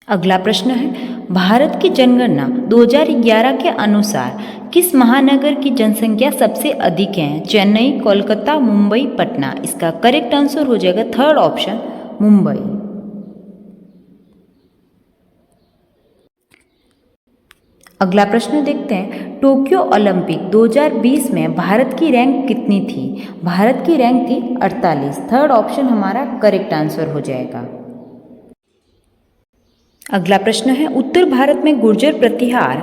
अगला प्रश्न है, भारत की जनगणना 2011 के अनुसार किस महानगर की जनसंख्या सबसे अधिक है? चेन्नई, कोलकाता, मुंबई, पटना। इसका करेक्ट आंसर हो जाएगा थर्ड ऑप्शन, मुंबई। अगला प्रश्न देखते हैं, टोक्यो ओलंपिक 2020 में भारत की रैंक कितनी थी? भारत की रैंक थी 48। थर्ड ऑप्शन हमारा करेक्ट आंसर हो जाएगा। अगला प्रश्न है, उत्तर भारत में गुर्जर प्रतिहार,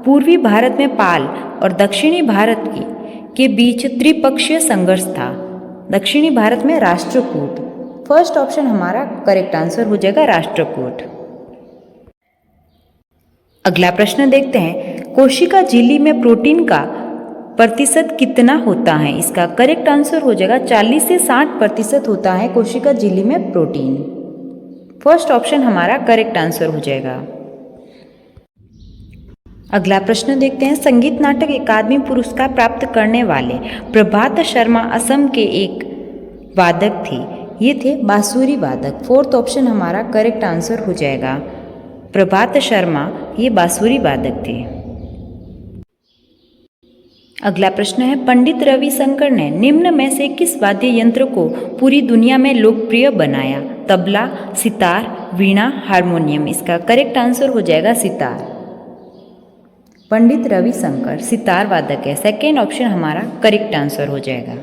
पूर्वी भारत में पाल और दक्षिणी भारत के बीच त्रिपक्षीय संघर्ष था। दक्षिणी भारत में राष्ट्रकूट। फर्स्ट ऑप्शन हमारा करेक्ट आंसर हो जाएगा राष्ट्रकूट। अगला प्रश्न देखते हैं, कोशिका झिल्ली में प्रोटीन का प्रतिशत कितना होता है? इसका करेक्ट आंसर हो जाएगा 40 से 60% होता है कोशिका झिल्ली में प्रोटीन। फर्स्ट ऑप्शन हमारा करेक्ट आंसर हो जाएगा। अगला प्रश्न देखते हैं, संगीत नाटक अकादमी पुरस्कार प्राप्त करने वाले प्रभात शर्मा असम के एक वादक थे। ये थे बांसुरी वादक। फोर्थ ऑप्शन हमारा करेक्ट आंसर हो जाएगा। प्रभात शर्मा ये बांसुरी वादक थे। अगला प्रश्न है, पंडित रविशंकर ने निम्न में से किस वाद्य यंत्र को पूरी दुनिया में लोकप्रिय बनाया? तबला, सितार, वीणा, हारमोनियम। इसका करेक्ट आंसर हो जाएगा सितार। पंडित रविशंकर सितार वादक है। सेकेंड ऑप्शन हमारा करेक्ट आंसर हो जाएगा।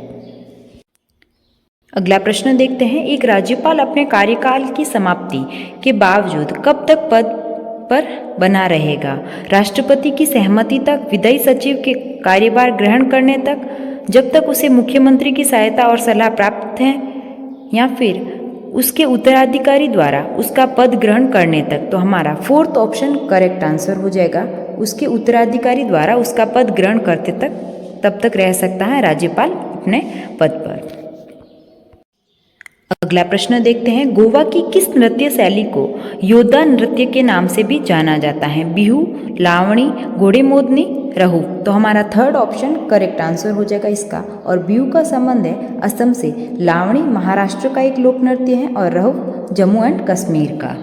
अगला प्रश्न देखते हैं, एक राज्यपाल अपने कार्यकाल की समाप्ति के बावजूद कब तक पद पर बना रहेगा? राष्ट्रपति की सहमति तक, विधायी सचिव के कार्यभार ग्रहण करने तक, जब तक उसे मुख्यमंत्री की सहायता और सलाह प्राप्त है, या फिर उसके उत्तराधिकारी द्वारा उसका पद ग्रहण करने तक। तो हमारा फोर्थ ऑप्शन करेक्ट आंसर हो जाएगा। उसके उत्तराधिकारी द्वारा उसका पद ग्रहण करते तक, तब तक रह सकता है राज्यपाल अपने पद पर। अगला प्रश्न देखते हैं, गोवा की किस नृत्य शैली को योद्धा नृत्य के नाम से भी जाना जाता है? बिहू, लावणी, घोड़े मोदनी, रहू। तो हमारा थर्ड ऑप्शन करेक्ट आंसर हो जाएगा इसका। और बिहू का संबंध है असम से, लावणी महाराष्ट्र का एक लोक नृत्य है और रहू जम्मू एंड कश्मीर का।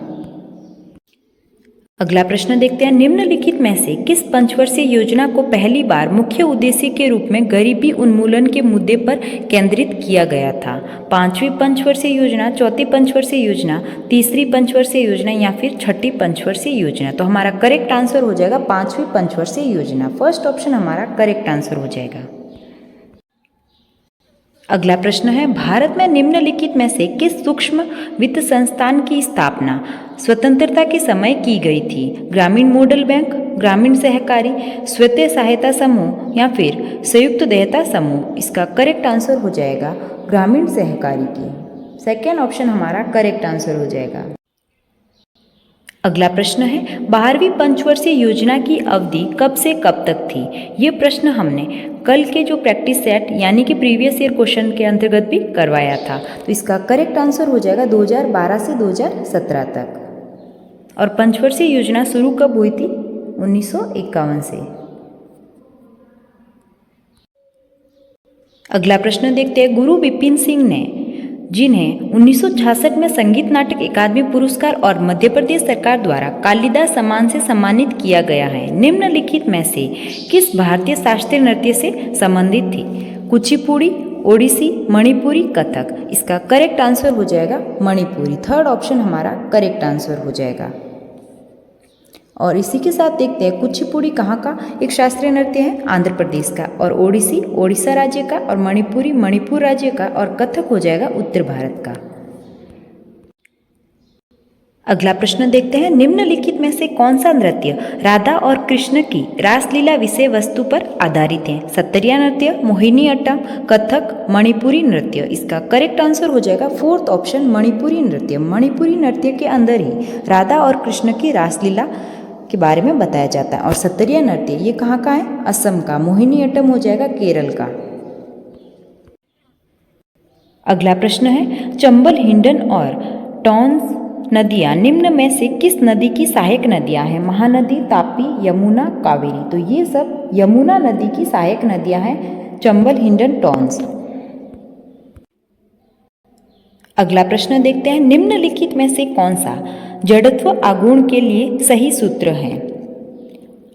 अगला प्रश्न देखते हैं, निम्नलिखित में से किस पंचवर्षीय योजना को पहली बार मुख्य उद्देश्य के रूप में गरीबी उन्मूलन के मुद्दे पर केंद्रित किया गया था? पांचवी पंचवर्षीय योजना, चौथी पंचवर्षीय योजना, तीसरी पंचवर्षीय योजना या फिर छठी पंचवर्षीय योजना? तो हमारा करेक्ट आंसर हो जाएगा पांचवी पंचवर्षीय योजना। फर्स्ट ऑप्शन हमारा करेक्ट आंसर हो जाएगा। अगला प्रश्न है, भारत में निम्नलिखित में से किस सूक्ष्म वित्त संस्थान की स्थापना स्वतंत्रता के समय की गई थी? ग्रामीण मॉडल बैंक, ग्रामीण सहकारी, स्वतः सहायता समूह या फिर संयुक्त देयता समूह? इसका करेक्ट आंसर हो जाएगा ग्रामीण सहकारी की। सेकेंड ऑप्शन हमारा करेक्ट आंसर हो जाएगा। अगला प्रश्न है, 12वीं पंचवर्षीय योजना की अवधि कब से कब तक थी? ये प्रश्न हमने कल के जो प्रैक्टिस सेट यानी कि प्रीवियस ईयर क्वेश्चन के अंतर्गत भी करवाया था। तो इसका करेक्ट आंसर हो जाएगा 2012 से 2017 तक। और पंचवर्षीय योजना शुरू कब हुई थी? 1951 से। अगला प्रश्न देखते हैं, गुरु बिपिन सिंह ने जिन्हें 1966 में संगीत नाटक अकादमी पुरस्कार और मध्य प्रदेश सरकार द्वारा कालिदास सम्मान से सम्मानित किया गया है, निम्नलिखित में से किस भारतीय शास्त्रीय नृत्य से संबंधित थी? कुचिपुड़ी, ओडिसी, मणिपुरी, कथक? इसका करेक्ट आंसर हो जाएगा मणिपुरी। थर्ड ऑप्शन हमारा करेक्ट आंसर हो जाएगा। और इसी के साथ देखते हैं, कुचिपुड़ी कहाँ का एक शास्त्रीय नृत्य है? आंध्र प्रदेश का। और ओडिसी ओडिशा राज्य का, और मणिपुरी मणिपुर राज्य का, और कथक हो जाएगा उत्तर भारत का। अगला प्रश्न देखते हैं, निम्नलिखित में से कौन सा नृत्य राधा और कृष्ण की रासलीला विषय वस्तु पर आधारित है? सत्तरिया नृत्य, मोहिनी अट्टम, कथक, मणिपुरी नृत्य? इसका करेक्ट आंसर हो जाएगा फोर्थ ऑप्शन मणिपुरी नृत्य। मणिपुरी नृत्य के अंदर ही राधा और कृष्ण की रासलीला के बारे में बताया जाता है। और सत्तरिया नृत्य ये कहाँ का है? असम का। मोहिनी अट्टम हो जाएगा केरल का। अगला प्रश्न है, चंबल, हिंडन और टॉन्स नदियाँ निम्न में से किस नदी की सहायक नदियाँ हैं? महानदी, तापी, यमुना, कावेरी? तो ये सब यमुना नदी की सहायक नदियाँ हैं, चंबल, हिंडन, टॉन्स। अगला प्रश्न देखते हैं, निम्नलिखित में से कौन सा जड़त्व आघूर्ण के लिए सही सूत्र है?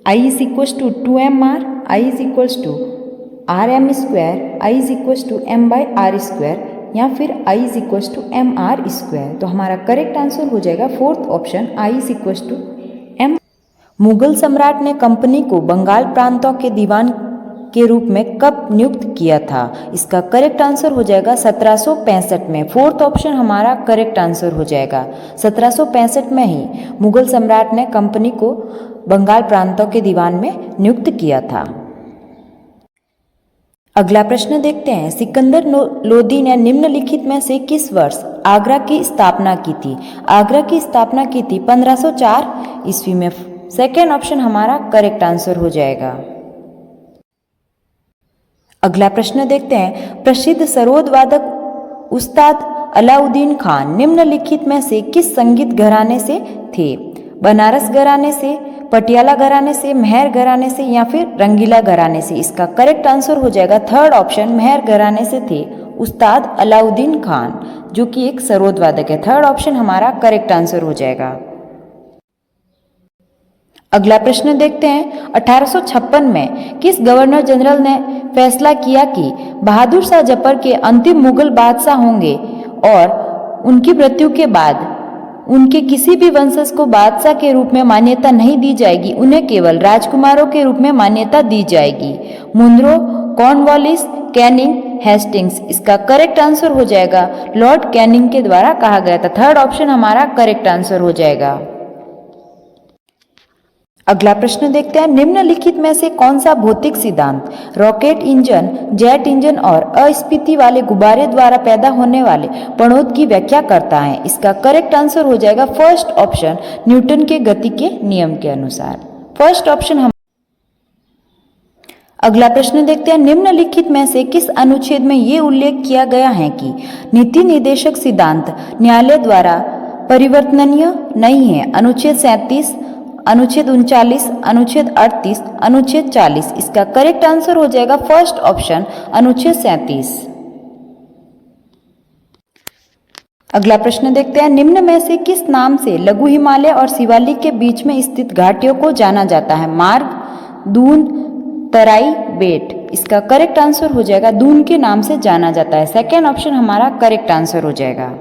I is equals to 2mr, I is equals to rm square, I is equals to m/r square या फिर I is equals to mr square. तो हमारा करेक्ट आंसर हो जाएगा fourth option, I is equals to m। Mughal सम्राट ने company को बंगाल प्रांतों के दीवान के रूप में कब नियुक्त किया था? इसका करेक्ट आंसर हो जाएगा 1765 में। फोर्थ ऑप्शन हमारा करेक्ट आंसर हो जाएगा। 1765 में ही मुगल सम्राट ने कंपनी को बंगाल प्रांतों के दीवान में नियुक्त किया था। अगला प्रश्न देखते हैं, सिकंदर लोदी ने निम्नलिखित में से किस वर्ष आगरा की स्थापना की थी? आगरा की स्थापना की थी 1504 ईस्वी में। सेकेंड ऑप्शन हमारा करेक्ट आंसर हो जाएगा। अगला प्रश्न देखते हैं, प्रसिद्ध सरोद वादक उस्ताद अलाउद्दीन खान निम्नलिखित में से किस संगीत घराने से थे? बनारस घराने से, पटियाला घराने से, मेहर घराने से या फिर रंगीला घराने से? इसका करेक्ट आंसर हो जाएगा थर्ड ऑप्शन, मेहर घराने से थे उस्ताद अलाउद्दीन खान, जो कि एक सरोद वादक है। थर्ड ऑप्शन हमारा करेक्ट आंसर हो जाएगा। अगला प्रश्न देखते हैं, 1856 में किस गवर्नर जनरल ने फैसला किया कि बहादुर शाह जफर के अंतिम मुगल बादशाह होंगे और उनकी मृत्यु के बाद उनके किसी भी वंशज को बादशाह के रूप में मान्यता नहीं दी जाएगी, उन्हें केवल राजकुमारों के रूप में मान्यता दी जाएगी? Munro, Cornwallis, Canning, Hastings? इसका करेक्ट आंसर हो जाएगा लॉर्ड कैनिंग के द्वारा कहा गया था। थर्ड ऑप्शन हमारा करेक्ट आंसर हो जाएगा। अगला प्रश्न देखते हैं, निम्नलिखित में से कौन सा भौतिक सिद्धांत रॉकेट इंजन, जेट इंजन और अस्फीति वाले गुब्बारे द्वारा पैदा होने वाले प्रणोद की व्याख्या करता है? इसका करेक्ट आंसर हो जाएगा फर्स्ट ऑप्शन, न्यूटन के गति के नियम के अनुसार। फर्स्ट ऑप्शन हम। अगला प्रश्न देखते हैं, निम्नलिखित में से किस अनुच्छेद में ये उल्लेख किया गया है कि नीति निर्देशक सिद्धांत न्यायालय द्वारा परिवर्तनीय नहीं है? अनुच्छेद 37, अनुच्छेद 39, अनुच्छेद 38, अनुच्छेद 40? इसका करेक्ट आंसर हो जाएगा फर्स्ट ऑप्शन, अनुच्छेद 37। अगला प्रश्न देखते हैं, निम्न में से किस नाम से लघु हिमालय और शिवालिक के बीच में स्थित घाटियों को जाना जाता है? मार्ग, दून, तराई, बेट? इसका करेक्ट आंसर हो जाएगा दून के नाम से जाना जाता है। सेकेंड ऑप्शन हमारा करेक्ट आंसर हो जाएगा।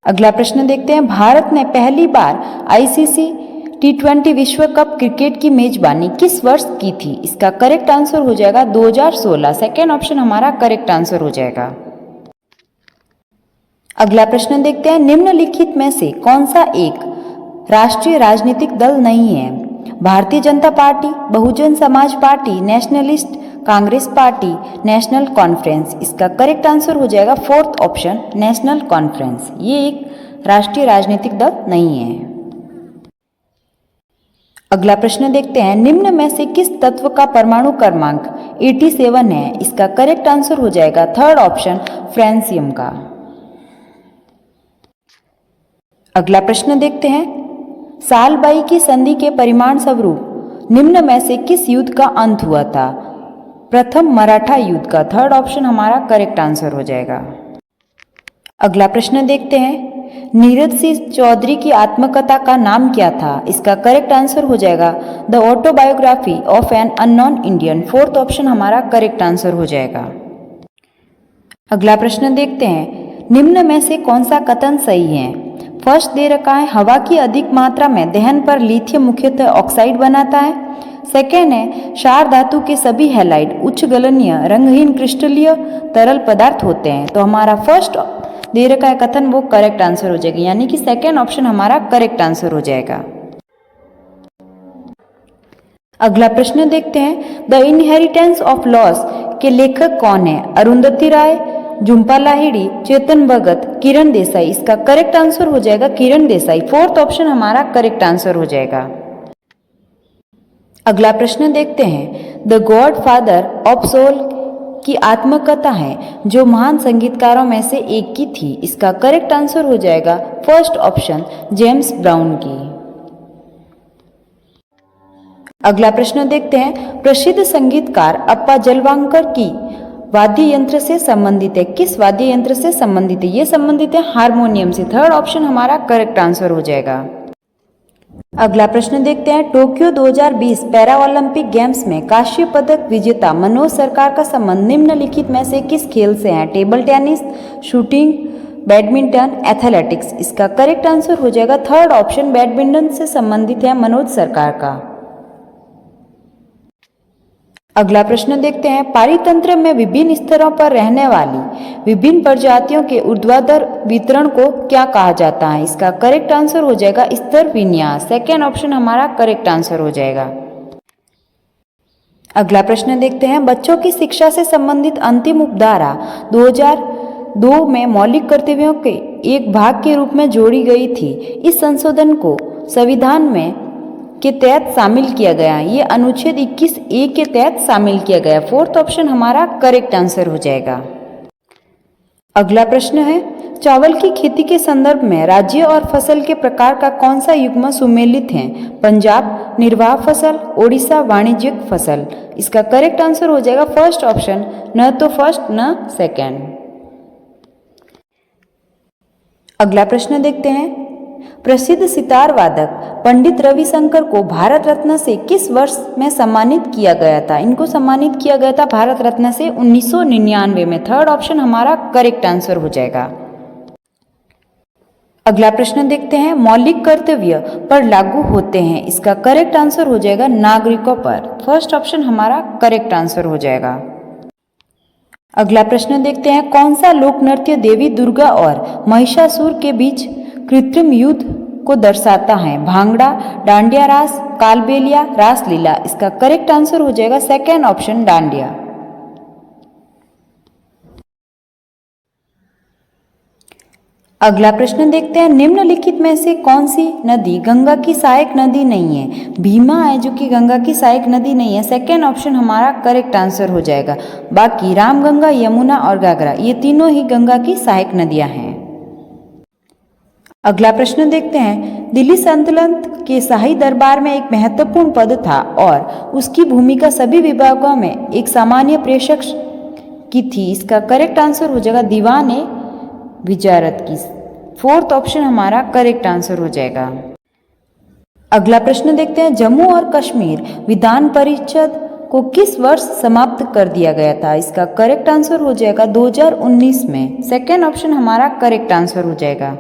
अगला प्रश्न देखते हैं, भारत ने पहली बार ICC T20 विश्व कप क्रिकेट की मेजबानी किस वर्ष की थी? इसका करेक्ट आंसर हो जाएगा 2016। सेकेंड ऑप्शन हमारा करेक्ट आंसर हो जाएगा। अगला प्रश्न देखते हैं, निम्नलिखित में से कौन सा एक राष्ट्रीय राजनीतिक दल नहीं है? Bharatiya Janata party, Bahujan Samaj party, nationalist Congress party, national conference? इसका करेक्ट आंसर हो जाएगा फोर्थ ऑप्शन, नेशनल कॉन्फ्रेंस। ये एक राष्ट्रीय राजनीतिक दल नहीं है। अगला प्रश्न देखते हैं, निम्न में से किस तत्व का परमाणु क्रमांक 87 है? इसका करेक्ट आंसर हो जाएगा थर्ड ऑप्शन, फ्रांसियम का। अगला प्रश्न देखते हैं, सालबाई की संधि के परिणाम स्वरूप निम्न में से किस युद्ध का अंत हुआ था? प्रथम मराठा युद्ध का। थर्ड ऑप्शन हमारा करेक्ट आंसर हो जाएगा। अगला प्रश्न देखते हैं, नीरज सिंह चौधरी की आत्मकथा का नाम क्या था? इसका करेक्ट आंसर हो जाएगा the autobiography of an unknown Indian. Fourth option हमारा करेक्ट आंसर हो जाएगा। अगला प्रश्न देखते हैं, निम्न में से कौन सा कथन सही है? फर्स्ट दे रखा है, हवा की अधिक मात्रा में दहन पर लिथियम मुख्यतः ऑक्साइड बनाता है। सेकेंड है, क्षार धातु के सभी हैलाइड उच्च गलनीय रंगहीन क्रिस्टलीय तरल पदार्थ होते हैं। तो हमारा फर्स्ट दे रखा है कथन वो करेक्ट आंसर हो जाएगा, यानी कि सेकेंड ऑप्शन हमारा करेक्ट आंसर हो जाएगा। अगला प्रश्न देखते हैं, द इनहेरिटेंस ऑफ लॉस के लेखक कौन है? अरुंधति राय, झुंपा लाहिड़ी, चेतन भगत, किरण देसाई? इसका करेक्ट आंसर हो जाएगा किरण देसाई। फोर्थ ऑप्शन हमारा करेक्ट आंसर हो जाएगा। अगला प्रश्न देखते हैं, the godfather of soul की आत्मकथा है जो महान संगीतकारों में से एक की थी। इसका करेक्ट आंसर हो जाएगा फर्स्ट ऑप्शन, जेम्स ब्राउन की। अगला प्रश्न देखते हैं, प्रसिद्ध संगीतकार अप्पा जलवांकर की वाद्य यंत्र से संबंधित है। किस वाद्य यंत्र से संबंधित है? ये संबंधित है हारमोनियम से। थर्ड ऑप्शन हमारा करेक्ट आंसर हो जाएगा। अगला प्रश्न देखते हैं। टोक्यो 2020 पैरा ओलंपिक गेम्स में कांस्य पदक विजेता मनोज सरकार का संबंध निम्नलिखित में से किस खेल से है? Table tennis, shooting, badminton, athletics. इसका करेक्ट आंसर हो जाएगा थर्ड ऑप्शन, बैडमिंटन से संबंधित है मनोज सरकार का। अगला प्रश्न देखते हैं। पारितंत्र में विभिन्न स्तरों पर रहने वाली विभिन्न प्रजातियों के ऊर्ध्वाधर वितरण को क्या कहा जाता है? इसका करेक्ट आंसर हो जाएगा स्तर विन्यास। सेकेंड ऑप्शन हमारा करेक्ट आंसर हो जाएगा। अगला प्रश्न देखते हैं। बच्चों की शिक्षा से संबंधित अंतिम उपधारा 2002 में मौलिक कर्तव्यों के एक भाग के रूप में जोड़ी गई थी। इस संशोधन को संविधान में के तहत शामिल किया गया। ये अनुच्छेद 21A के तहत शामिल किया गया। फोर्थ ऑप्शन हमारा करेक्ट आंसर हो जाएगा। अगला प्रश्न है। चावल की खेती के संदर्भ में राज्य और फसल के प्रकार का कौन सा युग्म सुमेलित है? पंजाब निर्वाह फसल, ओडिशा वाणिज्यिक फसल। इसका करेक्ट आंसर हो जाएगा फर्स्ट ऑप्शन, न तो फर्स्ट न सेकेंड। अगला प्रश्न देखते हैं। प्रसिद्ध सितार वादक पंडित रविशंकर को भारत रत्न से किस वर्ष में सम्मानित किया गया था? इनको सम्मानित किया गया था भारत रत्न से 1999 में। थर्ड ऑप्शन हमारा करेक्ट आंसर हो जाएगा। अगला प्रश्न देखते हैं। मौलिक कर्तव्य पर लागू होते हैं। इसका करेक्ट आंसर हो जाएगा नागरिकों पर। फर्स्ट ऑप्शन हमारा करेक्ट आंसर हो जाएगा। अगला प्रश्न देखते हैं। कौन सा लोक नृत्य देवी दुर्गा और महिषासुर के बीच कृत्रिम युद्ध को दर्शाता है? भांगड़ा, डांडिया रास, कालबेलिया, रासलीला। इसका करेक्ट आंसर हो जाएगा सेकेंड ऑप्शन, डांडिया। अगला प्रश्न देखते हैं। निम्नलिखित में से कौन सी नदी गंगा की सहायक नदी नहीं है? भीमा है जो कि गंगा की सहायक नदी नहीं है। सेकेंड ऑप्शन हमारा करेक्ट आंसर हो जाएगा। बाकी रामगंगा, यमुना और घाघरा ये तीनों ही गंगा की सहायक नदियां हैं। अगला प्रश्न देखते हैं। दिल्ली सल्तनत के शाही दरबार में एक महत्वपूर्ण पद था और उसकी भूमिका सभी विभागों में एक सामान्य प्रेषक की थी। इसका करेक्ट आंसर हो जाएगा दीवान ए विजारत की। फोर्थ ऑप्शन हमारा करेक्ट आंसर हो जाएगा। अगला प्रश्न देखते हैं। जम्मू और कश्मीर विधान परिषद को किस वर्ष समाप्त कर दिया गया था? इसका करेक्ट आंसर हो जाएगा 2019 में। सेकेंड ऑप्शन हमारा करेक्ट आंसर हो जाएगा।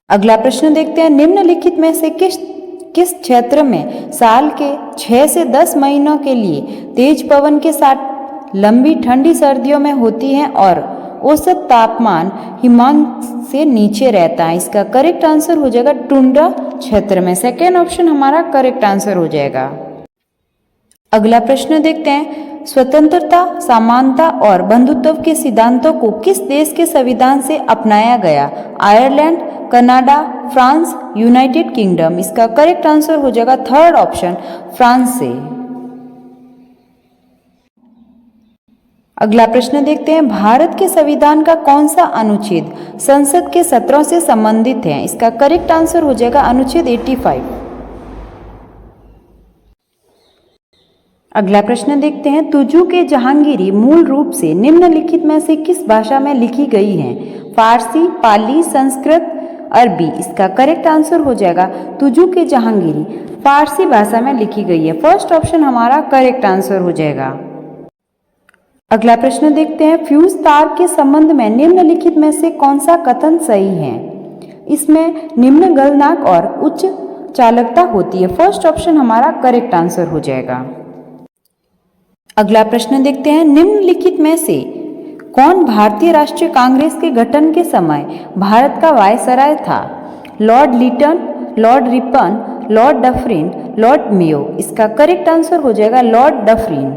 अगला प्रश्न देखते हैं। निम्नलिखित में से किस क्षेत्र में साल के 6 से 10 महीनों के लिए तेज पवन के साथ लंबी ठंडी सर्दियों में होती है और औसत तापमान हिमांक से नीचे रहता है? इसका करेक्ट आंसर हो जाएगा टुंड्रा क्षेत्र में। सेकेंड ऑप्शन हमारा करेक्ट आंसर हो जाएगा। अगला प्रश्न देखते हैं। स्वतंत्रता, समानता और बंधुत्व के सिद्धांतों को किस देश के संविधान से अपनाया गया? Ireland, Canada, France, United kingdom. इसका करेक्ट आंसर हो जाएगा थर्ड ऑप्शन, फ्रांस से। अगला प्रश्न देखते हैं। भारत के संविधान का कौन सा अनुच्छेद संसद के सत्रों से संबंधित है? इसका करेक्ट आंसर हो जाएगा अनुच्छेद 85। अगला प्रश्न देखते हैं। तुजु के जहांगीरी मूल रूप से निम्नलिखित में से किस भाषा में लिखी गई है? फारसी, पाली, संस्कृत, अरबी। इसका करेक्ट आंसर हो जाएगा तुजु के जहांगीरी फारसी भाषा में लिखी गई है। फर्स्ट ऑप्शन हमारा करेक्ट आंसर हो जाएगा। अगला प्रश्न देखते हैं। फ्यूज तार के संबंध में निम्नलिखित में से कौन सा कथन सही है? इसमें निम्न गलनांक और उच्च चालकता होती है। फर्स्ट ऑप्शन हमारा करेक्ट आंसर हो जाएगा। अगला प्रश्न देखते हैं। निम्नलिखित में से कौन भारतीय राष्ट्रीय कांग्रेस के गठन के समय भारत का वायसराय था? Lord Lytton, lord Ripon, lord Dufferin, lord Mayo. इसका करेक्ट आंसर हो जाएगा लॉर्ड डफरिन।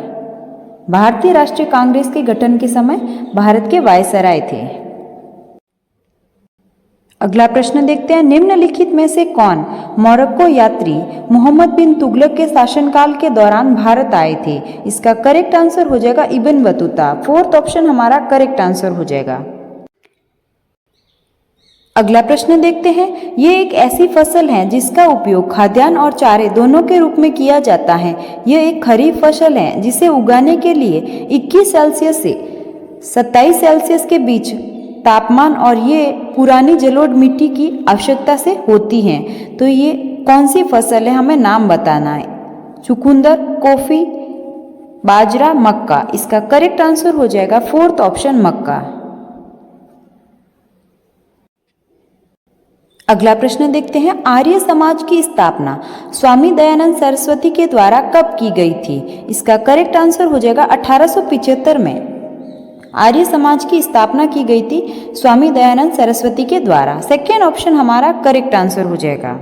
भारतीय राष्ट्रीय कांग्रेस के गठन के समय भारत के वायसराय थे। अगला प्रश्न देखते हैं। निम्नलिखित में से कौन मोरक्को यात्री मोहम्मद बिन तुगलक के शासनकाल के दौरान भारत आए थे? इसका करेक्ट आंसर हो जाएगा इब्न बतूता। फोर्थ ऑप्शन हमारा करेक्ट आंसर हो जाएगा। अगला प्रश्न देखते हैं। ये एक ऐसी फसल है जिसका उपयोग खाद्यान्न और चारे दोनों के रूप में किया जाता है। यह एक खरीफ फसल है जिसे उगाने के लिए 21 सेल्सियस से 27 सेल्सियस के बीच तापमान और ये पुरानी जलोढ़ मिट्टी की आवश्यकता से होती हैं। तो ये कौन सी फसल है, हमें नाम बताना है। चुकंदर, कॉफी, बाजरा, मक्का। इसका करेक्ट आंसर हो जाएगा फोर्थ ऑप्शन मक्का। अगला प्रश्न देखते हैं। आर्य समाज की स्थापना स्वामी दयानंद सरस्वती के द्वारा कब की गई थी? इसका करेक्ट आंसर हो जाएगा 1875 में आर्य समाज की स्थापना की गई थी स्वामी दयानंद सरस्वती के द्वारा। सेकेंड ऑप्शन हमारा करेक्ट आंसर हो जाएगा।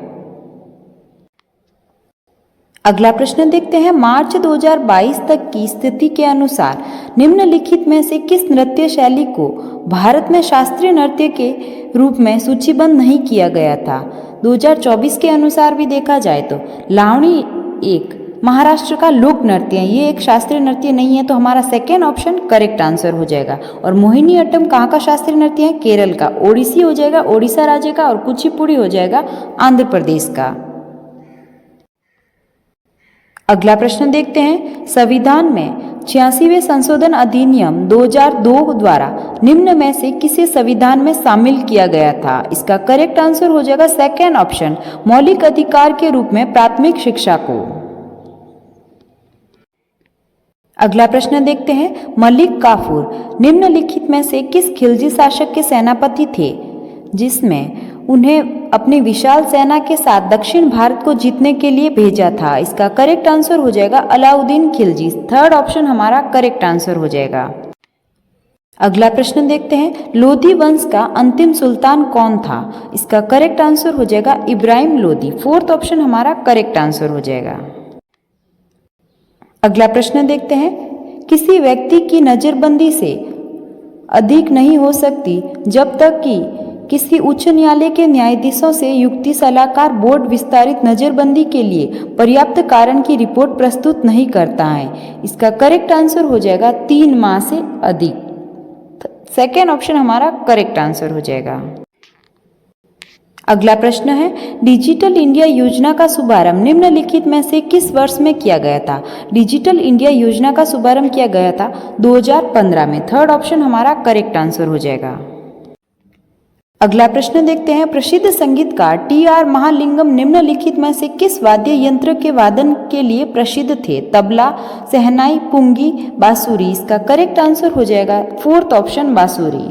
अगला प्रश्न देखते हैं। मार्च 2022 तक की स्थिति के अनुसार निम्नलिखित में से किस नृत्य शैली को भारत में शास्त्रीय नृत्य के रूप में सूचीबद्ध नहीं किया गया था? 2024 के अनुसार भी देखा जाए तो लावणी एक महाराष्ट्र का लोक नृत्य है, ये एक शास्त्रीय नृत्य नहीं है, तो हमारा सेकेंड ऑप्शन करेक्ट आंसर हो जाएगा। और मोहिनी अट्टम कहाँ का शास्त्रीय नृत्य है? केरल का। ओडिसी हो जाएगा ओडिशा राज्य का, और कुचिपुड़ी हो जाएगा आंध्र प्रदेश का। अगला प्रश्न देखते हैं। संविधान में 86वें संशोधन अधिनियम 2002 द्वारा निम्न में से किसे संविधान में शामिल किया गया था? इसका करेक्ट आंसर हो जाएगा सेकेंड ऑप्शन मौलिक अधिकार के रूप में प्राथमिक शिक्षा को। अगला प्रश्न देखते हैं। मलिक काफूर निम्नलिखित में से किस खिलजी शासक के सेनापति थे जिसमें उन्हें अपनी विशाल सेना के साथ दक्षिण भारत को जीतने के लिए भेजा था? इसका करेक्ट आंसर हो जाएगा अलाउद्दीन खिलजी। थर्ड ऑप्शन हमारा करेक्ट आंसर हो जाएगा। अगला प्रश्न देखते हैं। लोधी वंश का अंतिम सुल्तान कौन था? इसका करेक्ट आंसर हो जाएगा इब्राहिम लोधी। फोर्थ ऑप्शन हमारा करेक्ट आंसर हो जाएगा। अगला प्रश्न देखते हैं। किसी व्यक्ति की नजरबंदी से अधिक नहीं हो सकती जब तक कि किसी उच्च न्यायालय के न्यायाधीशों से युक्ति सलाहकार बोर्ड विस्तारित नजरबंदी के लिए पर्याप्त कारण की रिपोर्ट प्रस्तुत नहीं करता है। इसका करेक्ट आंसर हो जाएगा 3 माह से अधिक। सेकेंड ऑप्शन हमारा करेक्ट आंसर हो जाएगा। अगला प्रश्न है। डिजिटल इंडिया योजना का शुभारंभ निम्नलिखित में से किस वर्ष में किया गया था? डिजिटल इंडिया योजना का शुभारंभ किया गया था 2015 में। थर्ड ऑप्शन हमारा करेक्ट आंसर हो जाएगा। अगला प्रश्न देखते हैं। प्रसिद्ध संगीतकार टी.आर. महालिंगम निम्नलिखित में से किस वाद्य यंत्र के वादन के लिए प्रसिद्ध थे? तबला, शहनाई, पुंगी, बांसुरी। इसका करेक्ट आंसर हो जाएगा फोर्थ ऑप्शन बांसुरी।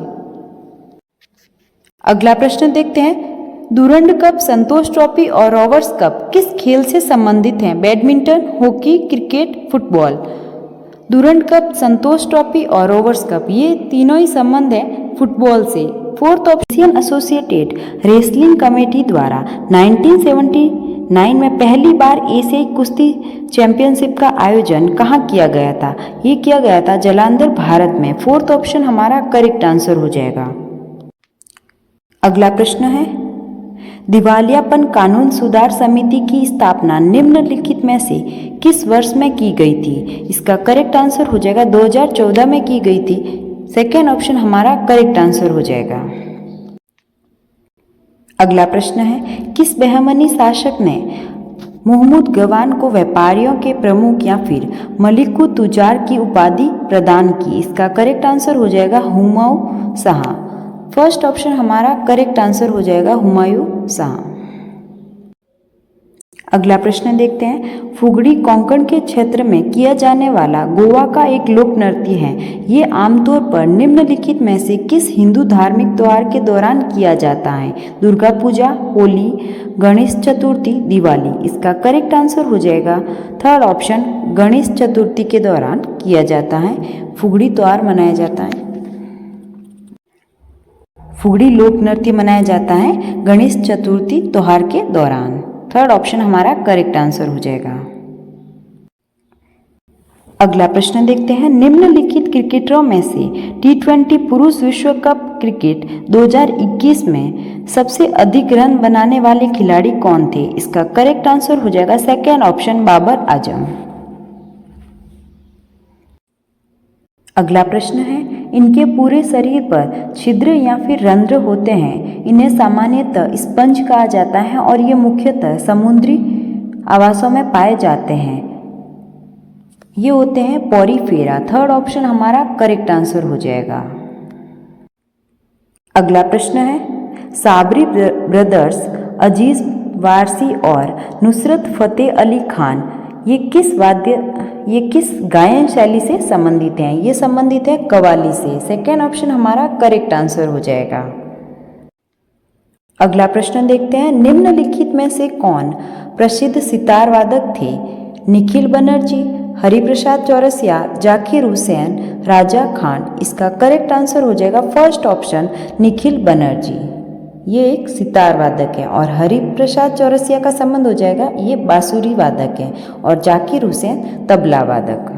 अगला प्रश्न देखते हैं। डुरंड कप, संतोष ट्रॉफी और रोवर्स कप किस खेल से संबंधित हैं? Badminton, hockey, cricket, football. Durand cup, Santosh trophy और रोवर्स कप ये तीनों ही संबंध है फुटबॉल से। Fourth option associated wrestling committee द्वारा 1979 में पहली बार एशियाई कुश्ती चैंपियनशिप का आयोजन कहाँ किया गया था? ये किया गया था जालंधर, भारत में। फोर्थ ऑप्शन हमारा करेक्ट आंसर हो जाएगा। अगला प्रश्न है। दिवालियापन कानून सुधार समिति की स्थापना निम्नलिखित में से किस वर्ष में की गई थी? इसका करेक्ट आंसर हो जाएगा 2014 में की गई थी। सेकेंड ऑप्शन हमारा करेक्ट आंसर हो जाएगा। अगला प्रश्न है। किस बहमनी शासक ने महमूद गवान को व्यापारियों के प्रमुख या फिर मलिक तुजार की उपाधि प्रदान की? इसका करेक्ट आंसर हो जाएगा हुमायूं शाह। फर्स्ट ऑप्शन हमारा करेक्ट आंसर हो जाएगा हुमायूं शाह। अगला प्रश्न देखते हैं। फुगड़ी कोंकण के क्षेत्र में किया जाने वाला गोवा का एक लोक नृत्य है। ये आमतौर पर निम्नलिखित में से किस हिंदू धार्मिक त्योहार के दौरान किया जाता है? दुर्गा पूजा, होली, गणेश चतुर्थी, दिवाली। इसका करेक्ट आंसर हो जाएगा थर्ड ऑप्शन गणेश चतुर्थी के दौरान किया जाता है। फुगड़ी त्योहार मनाया जाता है, फुगड़ी लोक नृत्य मनाया जाता है गणेश चतुर्थी त्योहार के दौरान। थर्ड ऑप्शन हमारा करेक्ट आंसर हो जाएगा। अगला प्रश्न देखते हैं। निम्नलिखित क्रिकेटरों में से T20 पुरुष विश्व कप क्रिकेट 2021 में सबसे अधिक रन बनाने वाले खिलाड़ी कौन थे? इसका करेक्ट आंसर हो जाएगा सेकेंड ऑप्शन बाबर आजम। अगला प्रश्न है। इनके पूरे शरीर पर छिद्र या फिर रंध्र होते हैं। इन्हें सामान्यतः स्पंज कहा जाता है और ये मुख्यतः समुद्री आवासों में पाए जाते हैं। ये होते हैं पोरीफेरा। थर्ड ऑप्शन हमारा करेक्ट आंसर हो जाएगा। अगला प्रश्न है, साबरी ब्रदर्स अजीज वारसी और नुसरत फतेह अली खान ये किस गायन शैली से संबंधित हैं? ये संबंधित है कव्वाली से। सेकेंड ऑप्शन हमारा करेक्ट आंसर हो जाएगा। अगला प्रश्न देखते हैं, निम्नलिखित में से कौन प्रसिद्ध सितार वादक थे? निखिल बनर्जी, हरिप्रसाद चौरसिया, जाकिर हुसैन, राजा खान। इसका करेक्ट आंसर हो जाएगा फर्स्ट ऑप्शन निखिल बनर्जी। ये एक सितार वादक है और हरिप्रसाद चौरसिया का संबंध हो जाएगा, ये बांसुरी वादक है, और जाकिर हुसैन तबला वादक।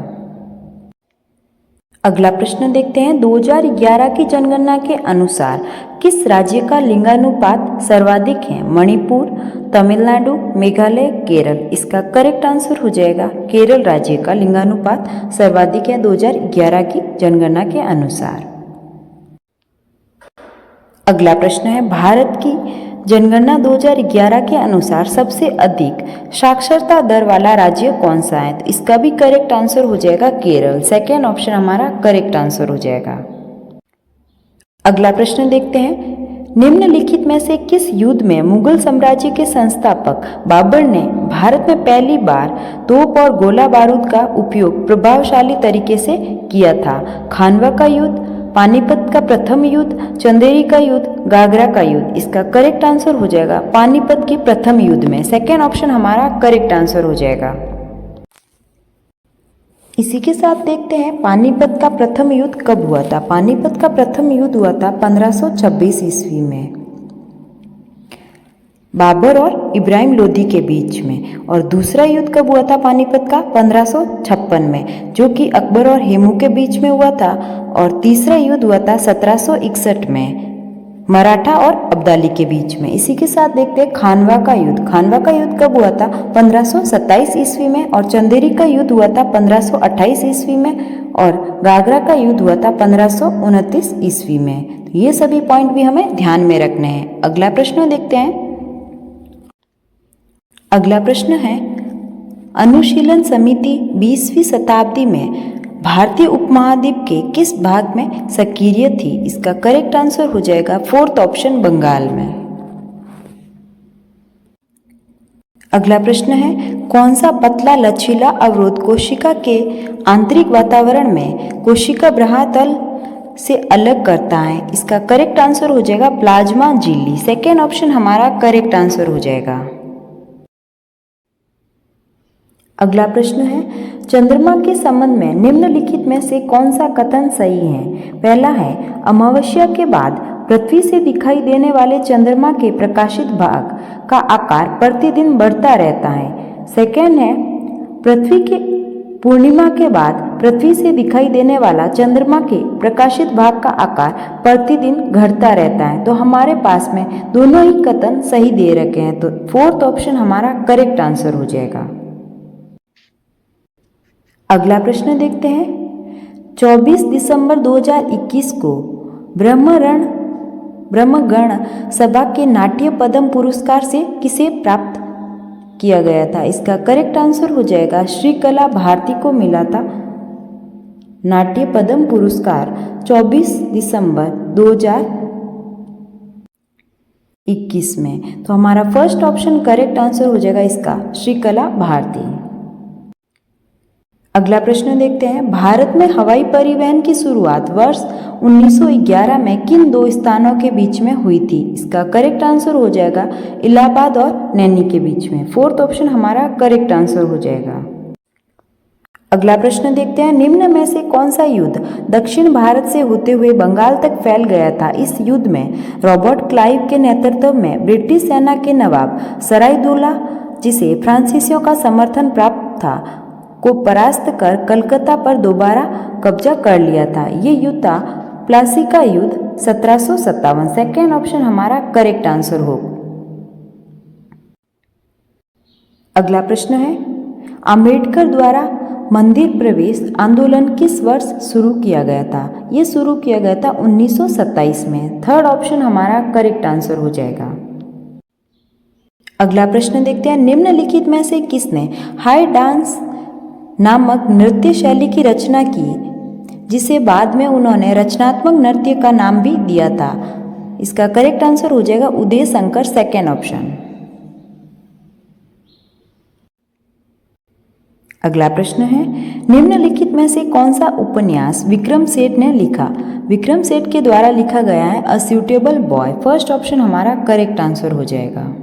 अगला प्रश्न देखते हैं, 2011 की जनगणना के अनुसार किस राज्य का लिंगानुपात सर्वाधिक है? मणिपुर, तमिलनाडु, मेघालय, केरल। इसका करेक्ट आंसर हो जाएगा केरल राज्य का लिंगानुपात सर्वाधिक है 2011 की जनगणना के अनुसार। अगला प्रश्न है, भारत की जनगणना 2011 के अनुसार सबसे अधिक साक्षरता दर वाला राज्य कौन सा है? तो इसका भी करेक्ट आंसर हो जाएगा केरल। सेकेंड ऑप्शन हमारा करेक्ट आंसर हो जाएगा। अगला प्रश्न देखते हैं, निम्नलिखित में से किस युद्ध में मुगल साम्राज्य के संस्थापक बाबर ने भारत में पहली बार तोप और गोला बारूद का उपयोग प्रभावशाली तरीके से किया था? खानवा का युद्ध, पानीपत का प्रथम युद्ध, चंदेरी का युद्ध, गागरा का युद्ध। इसका करेक्ट आंसर हो जाएगा पानीपत के प्रथम युद्ध में। सेकेंड ऑप्शन हमारा करेक्ट आंसर हो जाएगा। इसी के साथ देखते हैं, पानीपत का प्रथम युद्ध कब हुआ था? पानीपत का प्रथम युद्ध हुआ था 1526 ईस्वी में बाबर और इब्राहिम लोदी के बीच में। और दूसरा युद्ध कब हुआ था पानीपत का? 1556 में, जो कि अकबर और हेमू के बीच में हुआ था। और तीसरा युद्ध हुआ था 1761 में मराठा और अब्दाली के बीच में। इसी के साथ देखते हैं खानवा का युद्ध। खानवा का युद्ध कब हुआ था? 1527 ईस्वी में। और चंदेरी का युद्ध हुआ था 1528 ईस्वी में। और गागरा का युद्ध हुआ था 1529 ईस्वी में। तो ये सभी पॉइंट भी हमें ध्यान में रखने हैं। अगला प्रश्न देखते हैं। अगला प्रश्न है, अनुशीलन समिति 20वीं शताब्दी में भारतीय उपमहाद्वीप के किस भाग में सक्रिय थी? इसका करेक्ट आंसर हो जाएगा फोर्थ ऑप्शन बंगाल में। अगला प्रश्न है, कौन सा पतला लचीला अवरोध कोशिका के आंतरिक वातावरण में कोशिका बाह्यतल से अलग करता है? इसका करेक्ट आंसर हो जाएगा प्लाज्मा झिल्ली। सेकेंड ऑप्शन हमारा करेक्ट आंसर हो जाएगा। अगला प्रश्न है, चंद्रमा के संबंध में निम्नलिखित में से कौन सा कथन सही है? पहला है, अमावस्या के बाद पृथ्वी से दिखाई देने वाले चंद्रमा के प्रकाशित भाग का आकार प्रतिदिन बढ़ता रहता है। सेकेंड है, पृथ्वी के पूर्णिमा के बाद पृथ्वी से दिखाई देने वाला चंद्रमा के प्रकाशित भाग का आकार प्रतिदिन घटता रहता है। तो हमारे पास में दोनों ही कथन सही दे रखे हैं, तो फोर्थ ऑप्शन हमारा करेक्ट आंसर हो जाएगा। अगला प्रश्न देखते हैं, 24 दिसंबर 2021 को ब्रह्मगण सभा के नाट्य पद्म पुरस्कार से किसे प्राप्त किया गया था? इसका करेक्ट आंसर हो जाएगा श्रीकला भारती को मिला था नाट्य पद्म पुरस्कार 24 दिसंबर 2021 में। तो हमारा फर्स्ट ऑप्शन करेक्ट आंसर हो जाएगा इसका श्रीकला भारती। अगला प्रश्न देखते हैं, भारत में हवाई परिवहन की शुरुआत वर्ष 1911 में किन दो स्थानों के बीच में हुई थी? इसका करेक्ट आंसर हो जाएगा इलाहाबाद और नैनी के बीच में। फोर्थ ऑप्शन हमारा करेक्ट आंसर हो जाएगा। अगला प्रश्न देखते हैं, निम्न में से कौन सा युद्ध दक्षिण भारत से होते हुए बंगाल तक फैल गया था? इस युद्ध में रॉबर्ट क्लाइव के नेतृत्व में ब्रिटिश सेना के नवाब सरायदुल्ला, जिसे फ्रांसीसियों का समर्थन प्राप्त था, को परास्त कर कलकत्ता पर दोबारा कब्जा कर लिया था। ये युद्ध था प्लासी का युद्ध 1757। सेकेंड ऑप्शन हमारा करेक्ट आंसर हो। अगला प्रश्न है, अंबेडकर द्वारा मंदिर प्रवेश आंदोलन किस वर्ष शुरू किया गया था? ये शुरू किया गया था 1927 में। थर्ड ऑप्शन हमारा करेक्ट आंसर हो जाएगा। अगला प्रश्न देखते हैं, निम्नलिखित में से किसने हाई डांस नामक नृत्य शैली की रचना की, जिसे बाद में उन्होंने रचनात्मक नृत्य का नाम भी दिया था? इसका करेक्ट आंसर हो जाएगा उदय शंकर, सेकेंड ऑप्शन। अगला प्रश्न है, निम्नलिखित में से कौन सा उपन्यास विक्रम सेठ ने लिखा? विक्रम सेठ के द्वारा लिखा गया है a suitable boy. First option हमारा करेक्ट आंसर हो जाएगा।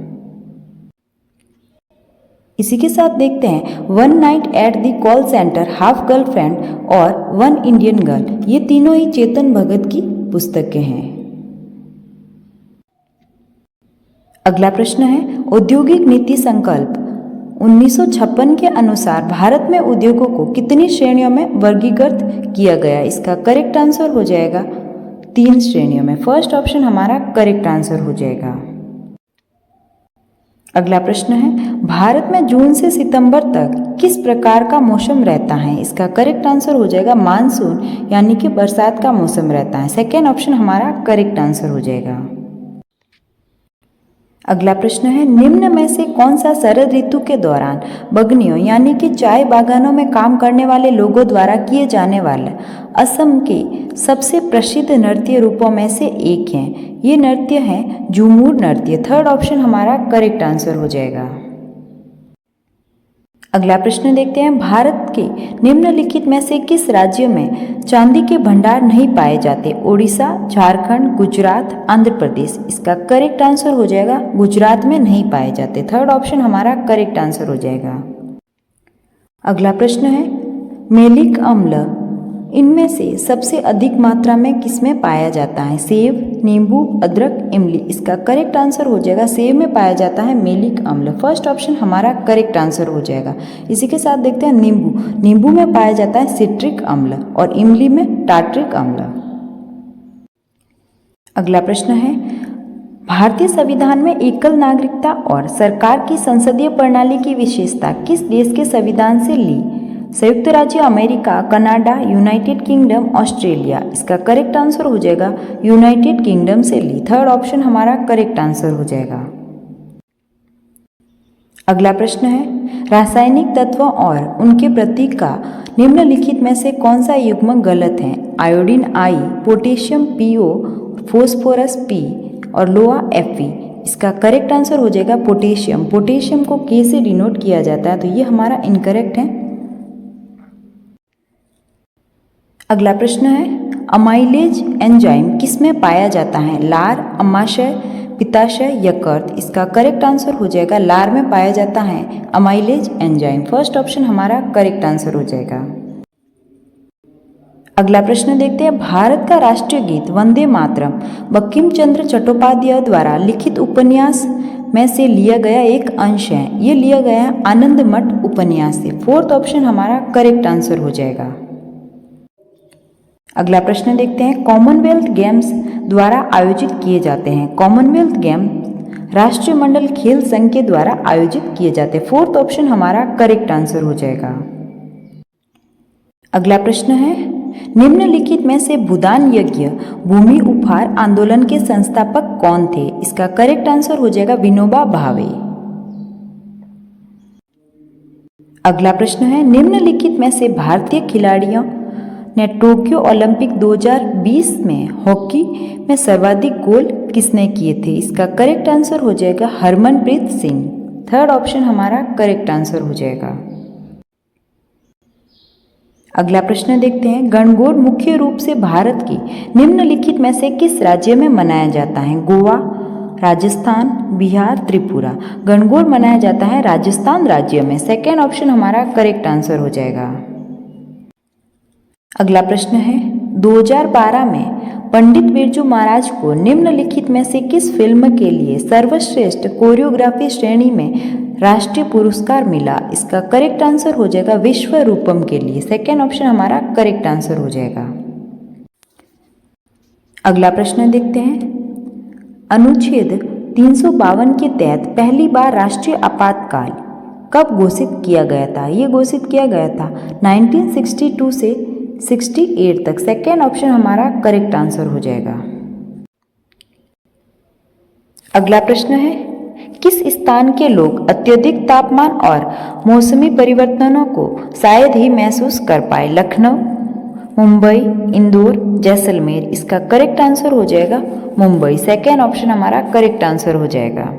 इसी के साथ देखते हैं, one night at the call centre, half girlfriend और वन इंडियन गर्ल, ये तीनों ही चेतन भगत की पुस्तकें हैं। अगला प्रश्न है, औद्योगिक नीति संकल्प 1956 के अनुसार भारत में उद्योगों को कितनी श्रेणियों में वर्गीकृत किया गया? इसका करेक्ट आंसर हो जाएगा 3 श्रेणियों में। फर्स्ट ऑप्शन हमारा करेक्ट आंसर हो जाएगा। अगला प्रश्न है, भारत में जून से सितंबर तक किस प्रकार का मौसम रहता है? इसका करेक्ट आंसर हो जाएगा मानसून, यानी कि बरसात का मौसम रहता है। सेकेंड ऑप्शन हमारा करेक्ट आंसर हो जाएगा। अगला प्रश्न है, निम्न में से कौन सा शरद ऋतु के दौरान बगनियों यानी कि चाय बागानों में काम करने वाले लोगों द्वारा किए जाने वाले असम के सबसे प्रसिद्ध नृत्य रूपों में से एक है? ये नृत्य है झूमर नृत्य। थर्ड ऑप्शन हमारा करेक्ट आंसर हो जाएगा। अगला प्रश्न देखते हैं, भारत के निम्नलिखित में से किस राज्य में चांदी के भंडार नहीं पाए जाते? ओडिशा, झारखंड, गुजरात, आंध्र प्रदेश। इसका करेक्ट आंसर हो जाएगा गुजरात में नहीं पाए जाते। थर्ड ऑप्शन हमारा करेक्ट आंसर हो जाएगा। अगला प्रश्न है, मैलिक अम्ल इनमें से सबसे अधिक मात्रा में किसमें पाया जाता है? सेब, नींबू, अदरक, इमली। इसका करेक्ट आंसर हो जाएगा सेब में पाया जाता है मैलिक अम्ल। फर्स्ट ऑप्शन हमारा करेक्ट आंसर हो जाएगा। इसी के साथ देखते हैं नींबू। नींबू में पाया जाता है सिट्रिक अम्ल और इमली में टार्ट्रिक अम्ल। अगला प्रश्न है, भारतीय संविधान में एकल नागरिकता और सरकार की संसदीय प्रणाली की विशेषता किस देश के संविधान से ली? संयुक्त राज्य America, Canada, United kingdom, Australia. इसका करेक्ट आंसर हो जाएगा यूनाइटेड किंगडम से ली। थर्ड ऑप्शन हमारा करेक्ट आंसर हो जाएगा। अगला प्रश्न है, रासायनिक तत्वों और उनके प्रतीक का निम्नलिखित में से कौन सा युग्म गलत है? आयोडीन आई, पोटेशियम PO, फॉस्फोरस P और लोहा Fe। इसका करेक्ट आंसर हो जाएगा पोटेशियम। पोटेशियम को K से डिनोट किया जाता है, तो ये हमारा इनकरेक्ट है। अगला प्रश्न है, अमाइलेज एंजाइम किसमें पाया जाता है? लार, अमाशय, पित्ताशय, यकृत। इसका करेक्ट आंसर हो जाएगा लार में पाया जाता है अमाइलेज एंजाइम। फर्स्ट ऑप्शन हमारा करेक्ट आंसर हो जाएगा। अगला प्रश्न देखते हैं, भारत का राष्ट्रीय गीत वंदे मातरम बंकिम चंद्र चट्टोपाध्याय द्वारा लिखित उपन्यास में से लिया गया एक अंश है। ये लिया गया है आनंद मठ उपन्यास से। फोर्थ ऑप्शन हमारा करेक्ट आंसर हो जाएगा। अगला प्रश्न देखते हैं, कॉमनवेल्थ गेम्स द्वारा आयोजित किए जाते हैं। कॉमनवेल्थ गेम राष्ट्रीय मंडल खेल संघ के द्वारा आयोजित किए जाते हैं। फोर्थ ऑप्शन हमारा करेक्ट आंसर हो जाएगा। अगला प्रश्न है, निम्नलिखित में से भूदान यज्ञ भूमि उपहार आंदोलन के संस्थापक कौन थे? इसका करेक्ट आंसर हो जाएगा विनोबा भावे। अगला प्रश्न है, निम्नलिखित में से भारतीय खिलाड़ियों ने टोक्यो ओलंपिक 2020 में हॉकी में सर्वाधिक गोल किसने किए थे? इसका करेक्ट आंसर हो जाएगा हरमनप्रीत सिंह। थर्ड ऑप्शन हमारा करेक्ट आंसर हो जाएगा। अगला प्रश्न देखते हैं, गणगौर मुख्य रूप से भारत की निम्नलिखित में से किस राज्य में मनाया जाता है? गोवा, राजस्थान, बिहार, त्रिपुरा। गणगौर मनाया जाता है राजस्थान राज्य में। सेकेंड ऑप्शन हमारा करेक्ट आंसर हो जाएगा। अगला प्रश्न है, 2012 में पंडित बिरजू महाराज को निम्नलिखित में से किस फिल्म के लिए सर्वश्रेष्ठ कोरियोग्राफी श्रेणी में राष्ट्रीय पुरस्कार मिला? इसका करेक्ट आंसर हो जाएगा विश्व रूपम के लिए। सेकेंड ऑप्शन हमारा करेक्ट आंसर हो जाएगा। अगला प्रश्न देखते हैं, अनुच्छेद 352 के तहत पहली बार राष्ट्रीय आपातकाल कब घोषित किया गया था? ये घोषित किया गया था 1962 से 68 तक। सेकेंड ऑप्शन हमारा करेक्ट आंसर हो जाएगा। अगला प्रश्न है, किस स्थान के लोग अत्यधिक तापमान और मौसमी परिवर्तनों को शायद ही महसूस कर पाए? लखनऊ, मुंबई, इंदौर, जैसलमेर। इसका करेक्ट आंसर हो जाएगा मुंबई। सेकेंड ऑप्शन हमारा करेक्ट आंसर हो जाएगा।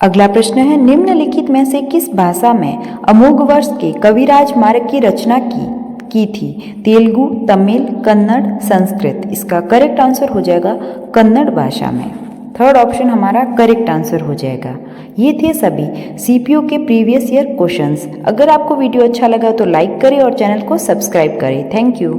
अगला प्रश्न है, निम्नलिखित में से किस भाषा में अमोघ वर्ष के कविराज मार्ग की रचना की थी? तेलुगु, तमिल, कन्नड़, संस्कृत। इसका करेक्ट आंसर हो जाएगा कन्नड़ भाषा में। थर्ड ऑप्शन हमारा करेक्ट आंसर हो जाएगा। ये थे सभी सीपीओ के प्रीवियस ईयर क्वेश्चंस। अगर आपको वीडियो अच्छा लगा तो लाइक करें और चैनल को सब्सक्राइब करें। Thank you.